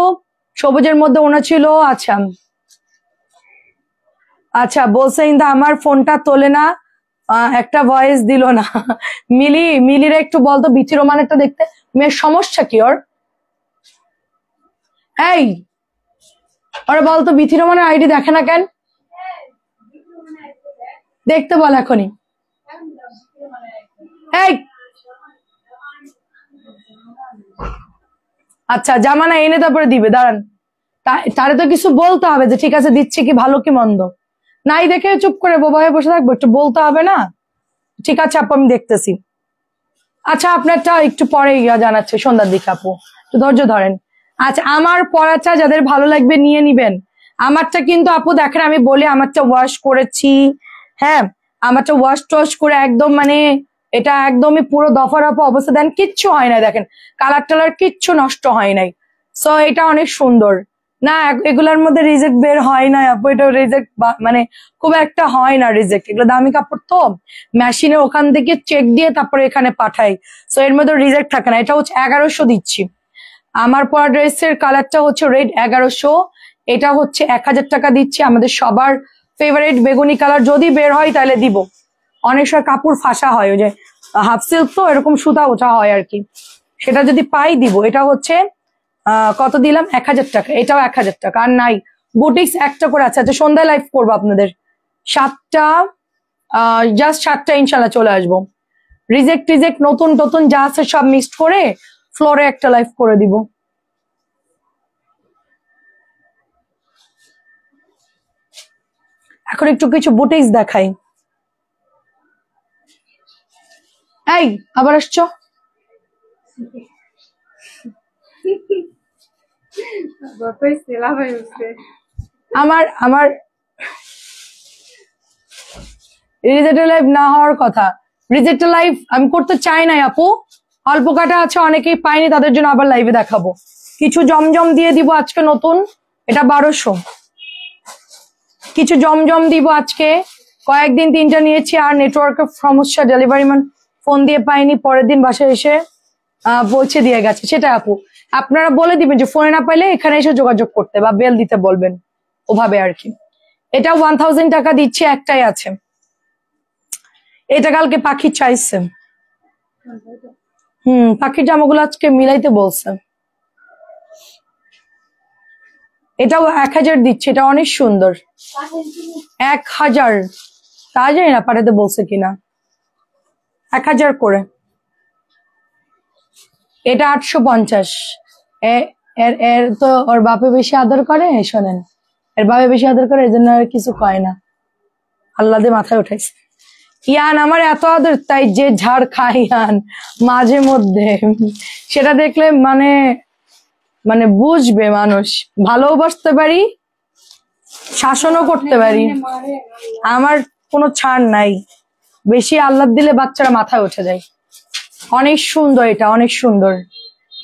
সবুজের মধ্যে ওনা ছিল। আচ্ছা আচ্ছা বলছে ইন্দা আমার ফোনটা তোলে না, একটা ভয়েস দিল না। মিলিরা একটু বলতো বিথি রোমানেরটা দেখতে, মেয়ের সমস্যা কি ওর? এই ওরা বলতো বিথি রোমানের আইডি দেখে না কেন? দেখতে বল এখনই। এই আচ্ছা জামানা এনে তারপরে দিবে, দাঁড়ান। তারে তো কিছু বলতে হবে যে ঠিক আছে দিচ্ছি কি ভালো কি মন্দ। নাই দেখে চুপ করে বোবা হয়ে বসে থাকবো? একটু বলতে হবে না? ঠিক আছে আপু আমি দেখতেছি। আচ্ছা আপনারটা একটু পরে জানাচ্ছে সন্ধ্যার দিকে, আপু একটু ধৈর্য ধরেন। আচ্ছা আমার পড়াটা যাদের ভালো লাগবে নিয়ে নিবেন। আমারটা কিন্তু আপু দেখেন আমি বলি, আমারটা ওয়াশ করেছি, হ্যাঁ আমারটা ওয়াশ টশ করে একদম মানে এটা একদমই পুরো দফা রফা অবস্থা, দেন কিচ্ছু হয় না, দেখেন কালার টালার কিচ্ছু নষ্ট হয় নাই। সো এটা অনেক সুন্দর না, এগুলোর মধ্যে রিজেক্ট বের হয় না আপু, এটা রিজেক্ট মানে খুব একটা হয় না রিজেক্ট। এগুলো দামি কাপড় তো, মেশিনে ওখান থেকে চেক দিয়ে তারপরে এখানে পাঠাই, সো এর মধ্যে রিজেক্ট থাকে না। এটা হচ্ছে 1100 দিচ্ছি। আমার পরা ড্রেসের কালারটা হচ্ছে রেড 1100, এটা হচ্ছে 1000 টাকা দিচ্ছি। আমাদের সবার ফেভারিট বেগুনি কালার, যদি বের হয় তাহলে দিব। অনেক সময় কাপড় ফাঁসা হয়, ওই যে হাফ সিল্ক তো এরকম সুতা ওঠা হয় আর কি, সেটা যদি পাই দিব। এটা হচ্ছে কত দিলাম? 1000 টাকা। এটাও 1000 টাকা। আর নাই বুটিক্স একটা করে আছে। আচ্ছা সন্ধ্যায় লাইভ করবো আপনাদের 7টা, জাস্ট 7টা ইনশাল্লাহ চলে আসবো। রিজেক্ট নতুন নতুন যা আছে সব মিক্সড করে ফ্লোরে একটা লাইভ করে দিব। এখন একটু কিছু বুটিক্স দেখাই। এই আবার আসছো? আমার আমার রিজেক্টেড লাইভ না হওয়ার কথা। রিজেক্টেড লাইভ আমি করতে চাই না আপু, অল্প কাটা আছে, অনেকেই পাইনি, তাদের জন্য আবার লাইভে দেখাবো। কিছু জমজম দিয়ে দিব আজকে নতুন, এটা 1200। কিছু জমজম দিব আজকে, কয়েকদিন 3টা নিয়েছি, আর নেটওয়ার্কের সমস্যা, ডেলিভারি ম্যান ফোন দিয়ে পাইনি, পরের দিন বাসায় এসে পৌঁছে দিয়ে গেছে। সেটা আপু আপনারা বলে দিবেন যে ফোনে না পাইলে এখানে এসে যোগাযোগ করতে বা বেল দিতে বলবেন, ওভাবে আর কি। এটা 1000 টাকা দিচ্ছি, একটাই আছে। এটা কালকে পাখি চাইছে, পাখির জামাগুলো আজকে মিলাইতে বলছে। এটাও 1000 দিচ্ছে, এটা অনেক সুন্দর। 1000 তা জানি না পাঠাতে বলছে কিনা, 1000 করে। এটা 850। এর তো ওর বাপে বেশি আদর করে, শোনেন, এর বাপে বেশি আদর করে, এই জন্য আর কিছু কয় না, আল্লাহ দিয়ে মাথায় উঠাইছে। ইয়ান আমার এত আদর, তাই যে ঝাড় খায় ইয়ান মাঝে মধ্যে, সেটা দেখলে মানে বুঝবে মানুষ, ভালোবাসতে পারি, শাসনও করতে পারি, আমার কোনো ছাড় নাই। বেশি আল্লাহ দিলে বাচ্চারা মাথায় উঠে যায়। অনেক সুন্দর, এটা অনেক সুন্দর।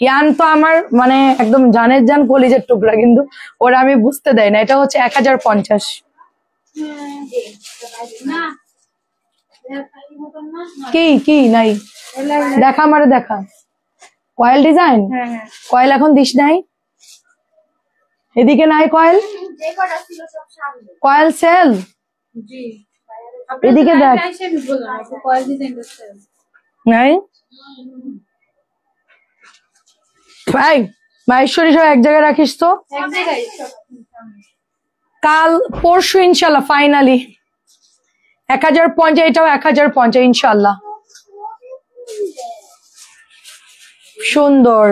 ইয়ান তো আমার মানে একদম জানের জান, কলিজের টুকরা, কিন্তু ওরা আমি বুঝতে দেয় না। এটা হচ্ছে 1050। কি নাই দেখা, আমারে দেখা। কয়েল ডিজাইন, কয়েল এখন দিস নাই, এদিকে নাই কয়েল, কয়েল সেল, এদিকে দেখ নাই। ভাই মাহেশ্বরী সব এক জায়গায় রাখিস তো, কাল পরশু ইনশাল্লাহ ফাইনালি 1050। এটাও 1050 ইনশাল্লাহ, সুন্দর।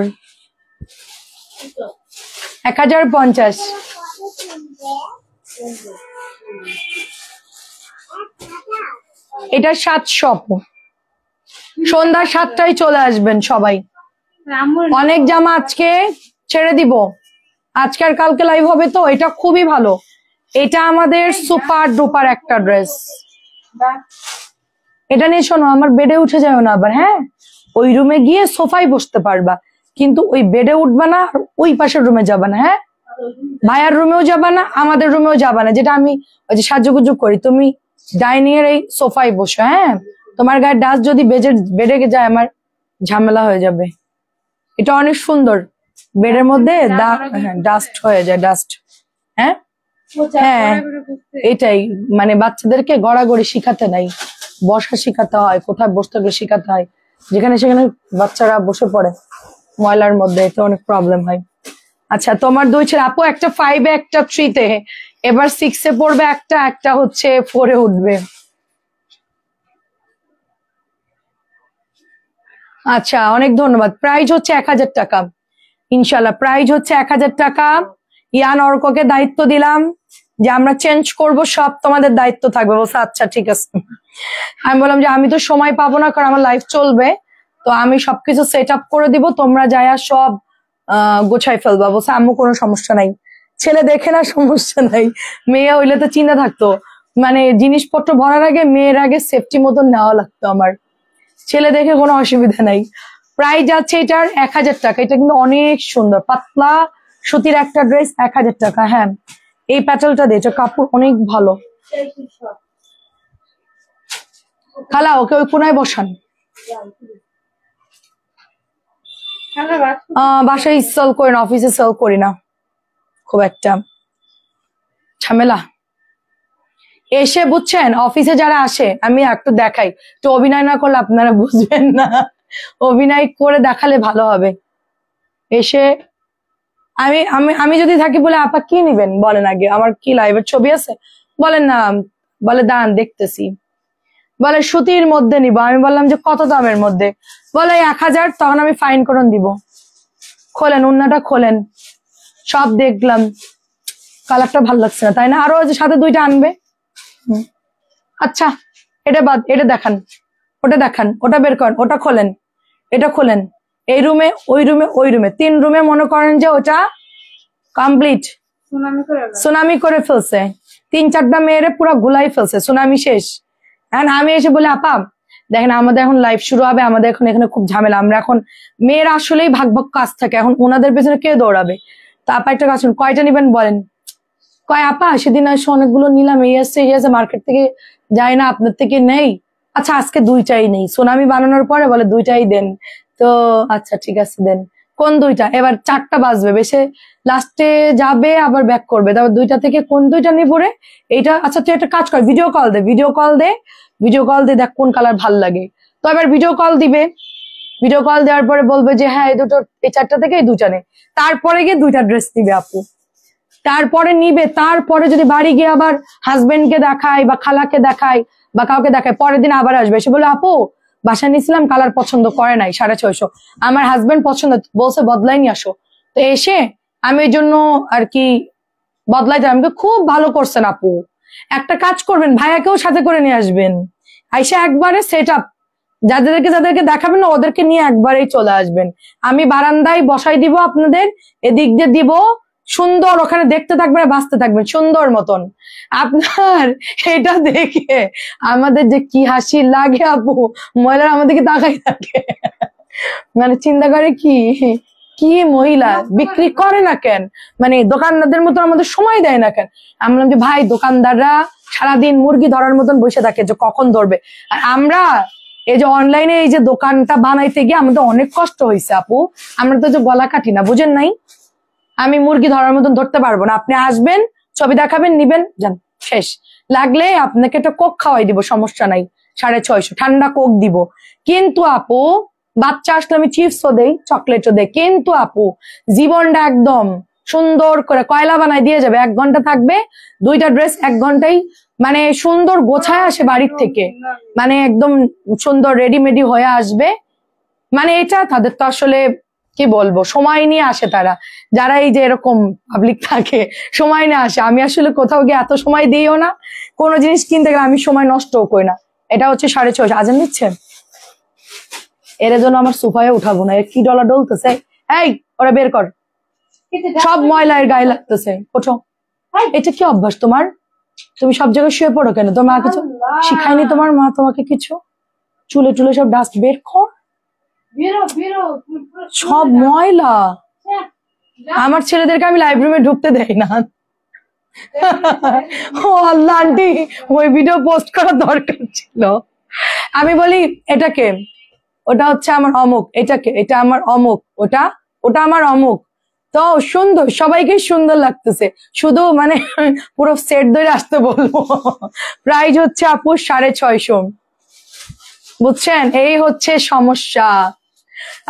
1050। এটা 700। সন্ধ্যা 7টায় চলে আসবেন সবাই। অনেক জামা আজকে ছেড়ে দিব, আজকে আর কালকে লাইভ হবে তো। এটা খুবই ভালো, এটা আমাদের সুপার ডুপার একটা ড্রেস। এটা নিয়ে শোনো, আমার বেডে উঠে যাও না আবার, হ্যাঁ? ওই রুমে গিয়ে সোফায় বসতে পারবা, কিন্তু ওই বেডে উঠবা না, আর ওই পাশের রুমে যাবা না, হ্যাঁ? ভাইয়ার রুমেও যাবা না, আমাদের রুমেও যাবা না, যেটা আমি ওই যে সাজুগুজু করি। তুমি ডাইনিং এর এই সোফায় বসো, হ্যাঁ? তোমার গায়ে ডাস্ট যদি বেডে যায়, আমার ঝামেলা হয়ে যাবে। এটা অনেক সুন্দর, বেডের মধ্যে ডাস্ট হয়ে যায়, ডাস্ট। হ্যাঁ হ্যাঁ, এটাই মানে বাচ্চাদেরকে গড়াগড়ি শিখাতে নাই, বসা শিখাতে হয়, কোথায় বসতে হবে শিখাতে হয়। যেখানে সেখানে বাচ্চারা বসে পড়ে ময়লার মধ্যে, এতে অনেক প্রবলেম হয়। আচ্ছা, তোমার 2 ছেলে আপু, একটা 5-এ একটা 3-তে, এবার 6-এ পড়বে, একটা হচ্ছে 4-এ উঠবে। আচ্ছা, অনেক ধন্যবাদ। প্রাইস হচ্ছে 1000 টাকা ইনশাল্লাহ, প্রাইস হচ্ছে 1000 টাকা। ইয়ান অর্ককে দায়িত্ব দিলাম যে আমরা চেঞ্জ করব, সব তোমাদের দায়িত্ব থাকবে। বলছে আচ্ছা ঠিক আছে। আমি বললাম যে আমি তো সময় পাবো না, কারণ আমার লাইফ চলবে, তো আমি সবকিছু সেট আপ করে দিব, তোমরা যায়া সব গোছাই ফেলবা। বলছে আম্মু কোনো সমস্যা নাই, ছেলে দেখে না সমস্যা নাই, মেয়ে হইলে তো চিন্তা থাকতো, মানে জিনিসপত্র ভরার আগে মেয়ের আগে সেফটি মতন নেওয়া লাগতো আমার, ছেলে দেখে কোনো অসুবিধা নাই। প্রাইস যাচ্ছে এটার 1000 টাকা। এটা কিন্তু অনেক সুন্দর, পাতলা সুতির একটা ড্রেস, 1000 টাকা। হ্যাঁ, এই প্যাটেলটা দিয়ে, এটা কাপড় অনেক ভালো। খালা ওকে ওই কোনায় বসান। বাসায় সেল করি না, অফিসে সেল করি না, খুব একটা ঝামেলা। এসে বুঝছেন, অফিসে যারা আসে আমি একটু দেখাই, তো অভিনয় না করলে আপনারা বুঝবেন না, অভিনয় করে দেখালে ভালো হবে। এসে আমি আমি আমি যদি থাকি বলে আপা কি নিবেন বলেন, আগে আমার কি লাইভের ছবি আছে বলেন না, বলে দাঁড়ান দেখতেছি, বলে সুতির মধ্যে নিব। আমি বললাম যে কত দামের মধ্যে, বলে 1000। তখন আমি ফাইন করন দিব। খোলেন উন্নাটা, খোলেন, সব দেখলাম, কালারটা ভালো লাগছে না, তাই না? আরো সাথে 2টা আনবে। আচ্ছা, এটা বাদ, এটা দেখান, ওটা দেখান, ওটা বের করেন, ওটা খোলেন, এটা খোলেন। এই রুমে, ওই রুমে, ওই রুমে, 3 রুমে মনে করেন যে ওটা কমপ্লিট সুনামি করে ফেলছে। 3-4টা মেয়েরে পুরো গুলাই ফেলছে, সুনামি শেষ। এখন আমি এসে বলি আপা দেখেন আমাদের এখন লাইভ শুরু হবে, আমাদের এখন এখানে খুব ঝামেলা, আমরা এখন মেয়েরা আসলেই ভাগ ভাগ কাজ থাকে, এখন ওনাদের পেছনে কে দৌড়াবে। তো আপা একটা কাজ করুন, কয়টা নিবেন বলেন। কয় আপা সেদিন আসে অনেকগুলো নিলাম, এই আসছে মার্কেট থেকে যাই না, আপনার থেকে নেই। আচ্ছা আজকে 2টাই নেই, সুনামি বানানোর পরে বলে 2টাই দেন। তো আচ্ছা ঠিক আছে দেন। কোন 2টা? এবার 4টা বাজবে, বেশি লাস্টে যাবে আবার ব্যাক করবে, তারপর 2টা থেকে কোন 2টা নিয়ে পড়ে এইটা। আচ্ছা তুই একটা কাজ কর, ভিডিও কল দে, ভিডিও কল দে, ভিডিও কল দে, দেখ কোন কালার ভাল লাগে। তো এবার ভিডিও কল দিবে, ভিডিও কল দেওয়ার পরে বলবে যে হ্যাঁ এই দুটো, এই 4টা থেকে এই 2টা নেই। তারপরে গিয়ে 2টা ড্রেস নিবে আপু, তারপরে নিবে। তারপরে যদি বাড়ি গিয়ে আবার হাজবেন্ডকে দেখায় বা খালাকে দেখায় বা কাউকে দেখায়, পরের দিন আবার আসবে, এসে বলে আপু বাসায় নিয়েছিলাম, কালার পছন্দ করে নাই, 650, আমার হাজবেন্ড পছন্দ বলছে বদলাই নিয়ে আসো। তো এসে আমি এই জন্য আর কি বদলাইতে, আমি খুব ভালো করছেন আপু, একটা কাজ করবেন ভাইয়াকেও সাথে করে নিয়ে আসবেন, আইসা একবারে সেট আপ, যাদেরকে দেখাবেন না ওদেরকে নিয়ে একবারেই চলে আসবেন। আমি বারান্দায় বসাই দিব আপনাদের, এদিক দিয়ে দিব, সুন্দর ওখানে দেখতে থাকবেন, বাঁচতে থাকবেন সুন্দর মতন। আপনার এটা দেখে আমাদের যে কি হাসি লাগে আপু, মহিলারা আমাদেরকে তাকাই থাকে, মানে চিন্তা করে কি কি মহিলা বিক্রি করে না কেন, মানে দোকানদারদের মতো আমাদের সময় দেয় না কেন। আমি বললাম যে ভাই দোকানদাররা সারাদিন মুরগি ধরার মতন বসে থাকে যে কখন ধরবে, আর আমরা এই যে অনলাইনে এই যে দোকানটা বানাইতে গিয়ে আমাদের অনেক কষ্ট হয়েছে আপু, আমরা তো যে গলা কাটি না, বুঝেন নাই। আমি মুরগি ধরার মতন ধরতে পারবো না, আপনি আসবেন ছবি দেখাবেন নিবেন যান শেষ। লাগলে আপনাকে একটা কোক খাওয়াই দিব, সমস্যা নাই, 650 ঠান্ডা কোক দিব। কিন্তু আপু বাচ্চা আসলে আমি চিপসও দেই, চকলেটও দেই, কিন্তু আপু জীবনটা একদম সুন্দর করে কয়লা বানায় দিয়ে যাবে, 1 ঘন্টা থাকবে, 2টা ড্রেস 1 ঘন্টায় মানে সুন্দর গোছায় আসে বাড়ির থেকে, মানে একদম সুন্দর রেডিমেডি হয়ে আসবে। মানে এটা তাদের তো আসলে কি বলবো, সময় নিয়ে আসে তারা, যারা এই যে এরকম পাবলিক থাকে সময় নিয়ে আসে। আমি আসলে কোথাও গিয়ে এত সময় দিইও না, কোনো জিনিস কিনতে গেলে আমি সময় নষ্টও করি না। এটা হচ্ছে 650, আজান দিচ্ছে, এর জন্য আমার সোফায় উঠাবো না, কি ডলা ডলতেছে, এই ওরা বের কর, সব ময়লা এর গায়ে লাগতেছে, ওঠো। এটা কি অভ্যাস তোমার, তুমি সব জায়গায় শুয়ে পড়ো কেন, তোমার মা কিছু শিখায়নি, তোমার মা তোমাকে কিছু, চুলে টুলে সব ডাস্ট বের কর, সব ময়লা। আমার ছেলেদেরকে আমি লাইব্রেরি ঢুকতে দেই না। ও আল্লাহ আন্টি ওই ভিডিও পোস্ট করার দরকার ছিল। আমি বলি এটাকে, ওটা হচ্ছে আমার অমুক, এটাকে এটা আমার অমুক, ওটা ওটা আমার অমুক। তো সুন্দর, সবাইকে সুন্দর লাগতেছে, শুধু মানে পুরো সেট ধরে আসতে বলবো। প্রাইস হচ্ছে আপু 650, বুঝছেন, এই হচ্ছে সমস্যা।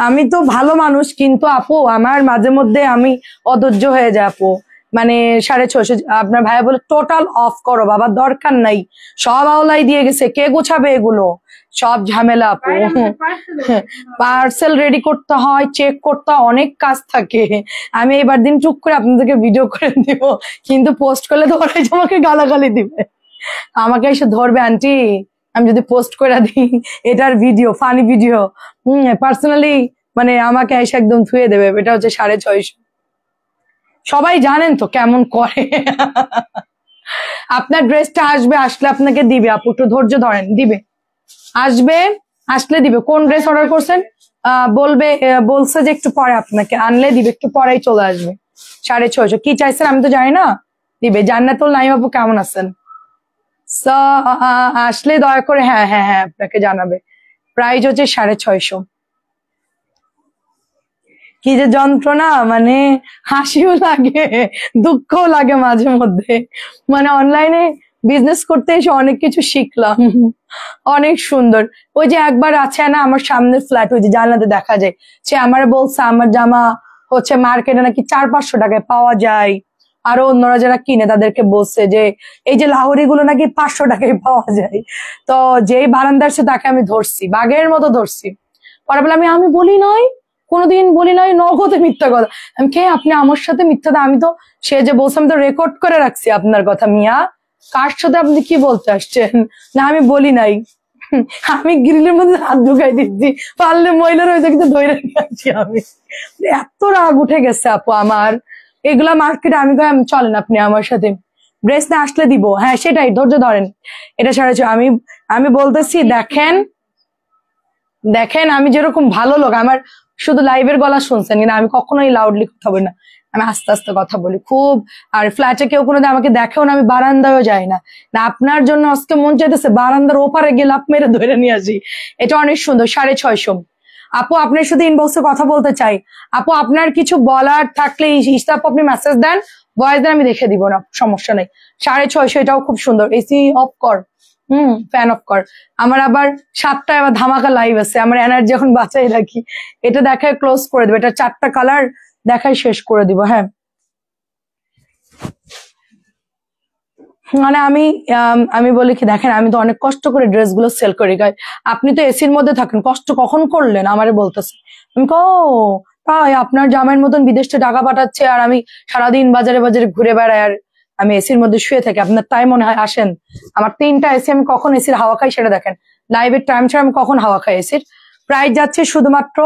আমি তো ভালো মানুষ, কিন্তু আপু আমার মাঝে মধ্যে আমি অধৈর্য হয়ে যাই আপু, মানে 650। আপনার ভাইয়া বলে টোটাল অফ করো বাবা, দরকার নাই, সব আওলাই দিয়ে গেছে, কে গোছাবে এগুলো, সব ঝামেলা আপু, পার্সেল রেডি করতে হয়, চেক করতে হয়, অনেক কাজ থাকে। আমি এবার দিন টুক করে আপনাদেরকে ভিডিও করে দিব, কিন্তু পোস্ট করলে তো ওরাই আমাকে গালাগালি দিবে, আমাকে এসে ধরবে আন্টি আমি যদি পোস্ট করে দিই এটার ভিডিও, ফানি ভিডিও, পার্সোনালি মানে আমাকে এসে একদম ধুয়ে দেবে। এটা হচ্ছে 650, সবাই জানেন তো কেমন করে। আপনার ড্রেসটা আসবে, আসলে আপনাকে দিবে আপু, একটু ধৈর্য ধরেন, দিবে, আসবে, আসলে দিবে। কোন ড্রেস অর্ডার করছেন বলবে, বলছে যে একটু পরে আপনাকে আনলে দিবে, একটু পরেই চলে আসবে। 650 কি চাইছেন আমি তো জানি না, দিবে। জান্নাতুল নাইম আপু কেমন আছেন, আসলে দয়া করে হ্যাঁ হ্যাঁ হ্যাঁ আপনাকে জানাবে। প্রাইস হচ্ছে 650। কি যে যন্ত্রণা, মানে হাসিও লাগে দুঃখও লাগে মাঝে মধ্যে, মানে অনলাইনে বিজনেস করতে এসে অনেক কিছু শিখলাম, অনেক সুন্দর। ওই যে একবার আছে না আমার সামনের ফ্ল্যাট, ওই যে জানলাতে দেখা যায়, সে আমার বলছে আমার জামা হচ্ছে মার্কেটে নাকি 400-500 টাকায় পাওয়া যায়, আরো অন্যরা যারা কিনে তাদেরকে বলছে যে এই যে লাহোরি গুলো নাকি 500 টাকায় পাওয়া যায়। তো যেই বারান্দার সে তাকে আমি ধরছি, বাঘের মতো ধরছি, পরে বলে আমি বলি নয়, কোনোদিন বলি নয়, নগদে মিথ্যা কথা। আমি কে আপনি আমার সাথে মিথ্যা, আমি তো সে যে বলছে আমি তো রেকর্ড করে রাখছি আপনার কথা, মিয়া কার সাথে আপনি কি বলতে আসছেন, না আমি বলি নাই। আমি গ্রিলের মধ্যে হাত ঢুকাই দিচ্ছি, পারলে মহিলা রয়েছে কিন্তু ধরে নিয়ে আসছি আমি। এত রাগ উঠে গেছে আপু আমার। এগুলা মার্কেটে আমি চলেন আপনি আমার সাথে, ড্রেস না আসলে দিব। হ্যাঁ সেটাই, ধৈর্য ধরেন। এটা আমি আমি বলতেছি, দেখেন দেখেন আমি যেরকম ভালো লোক, আমার শুধু লাইভের গলা শুনছেন কিনা, আমি কখনোই লাউডলি কথা বলি না, আমি আস্তে আস্তে কথা বলি খুব। আর ফ্ল্যাটে কেউ কোনোদিন আমাকে দেখেও না, আমি বারান্দায়ও যাই না। না আপনার জন্য আজকে মন চাইতেছে বারান্দার ওপারে গিয়ে লাফ মেরে ধরে নিয়ে আসি। এটা অনেক সুন্দর, 650। আপু আপনার সাথে ইনবক্সে কথা বলতে চাই। আপু আপনার কিছু বলার থাকলে ইস্তাপ আপনি মেসেজ দেন, ভয়েস দেন, আমি দেখে দিব না, সমস্যা নেই। 650, এটাও খুব সুন্দর। এসি অফ কর, ফ্যান অফ কর। আমার আবার 7টায় আবার ধামাকা লাইভ আছে, আমার এনার্জি এখন বাঁচাই রাখি। এটা দেখায় ক্লোজ করে দেবো, এটা 4টা কালার দেখায় শেষ করে দিব। হ্যাঁ মানে আমি বলি কি, দেখেন আমি তো অনেক কষ্ট করে ড্রেসগুলো সেল করি, আপনি তো এসির মধ্যে থাকেন, কষ্ট কখন করলেন আমারে বলতেছে। আমি ও তাই, আপনার জামাইয়ের মতন বিদেশ থেকে টাকা পাঠাচ্ছে আর আমি সারাদিন বাজারে বাজারে ঘুরে বেড়াই আর আমি এসির মধ্যে শুয়ে থাকি, আপনার তাই মনে হয়? আসেন, আমার 3টা এসি, আমি কখন এসির হাওয়া খাই সেটা দেখেন। লাইভের টাইম ছাড়া আমি কখন হাওয়া খাই এসির। প্রাইস যাচ্ছে শুধুমাত্র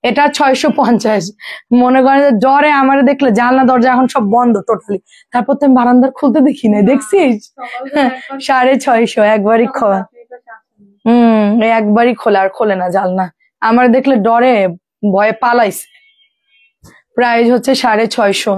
এটা 650। মনে করেন যে জ্বরে আমার দেখলে জানলা দরজা এখন সব বন্ধ টোটালি, তারপর তো আমি বারান্দার খুলতে দেখি না, দেখছিস? 650, একবারই খোলা। একবারই খোলা, আর খোলে না জানলা। আমার দেখলে ডরে ভয়ে পালাইছে। প্রাইস হচ্ছে 650।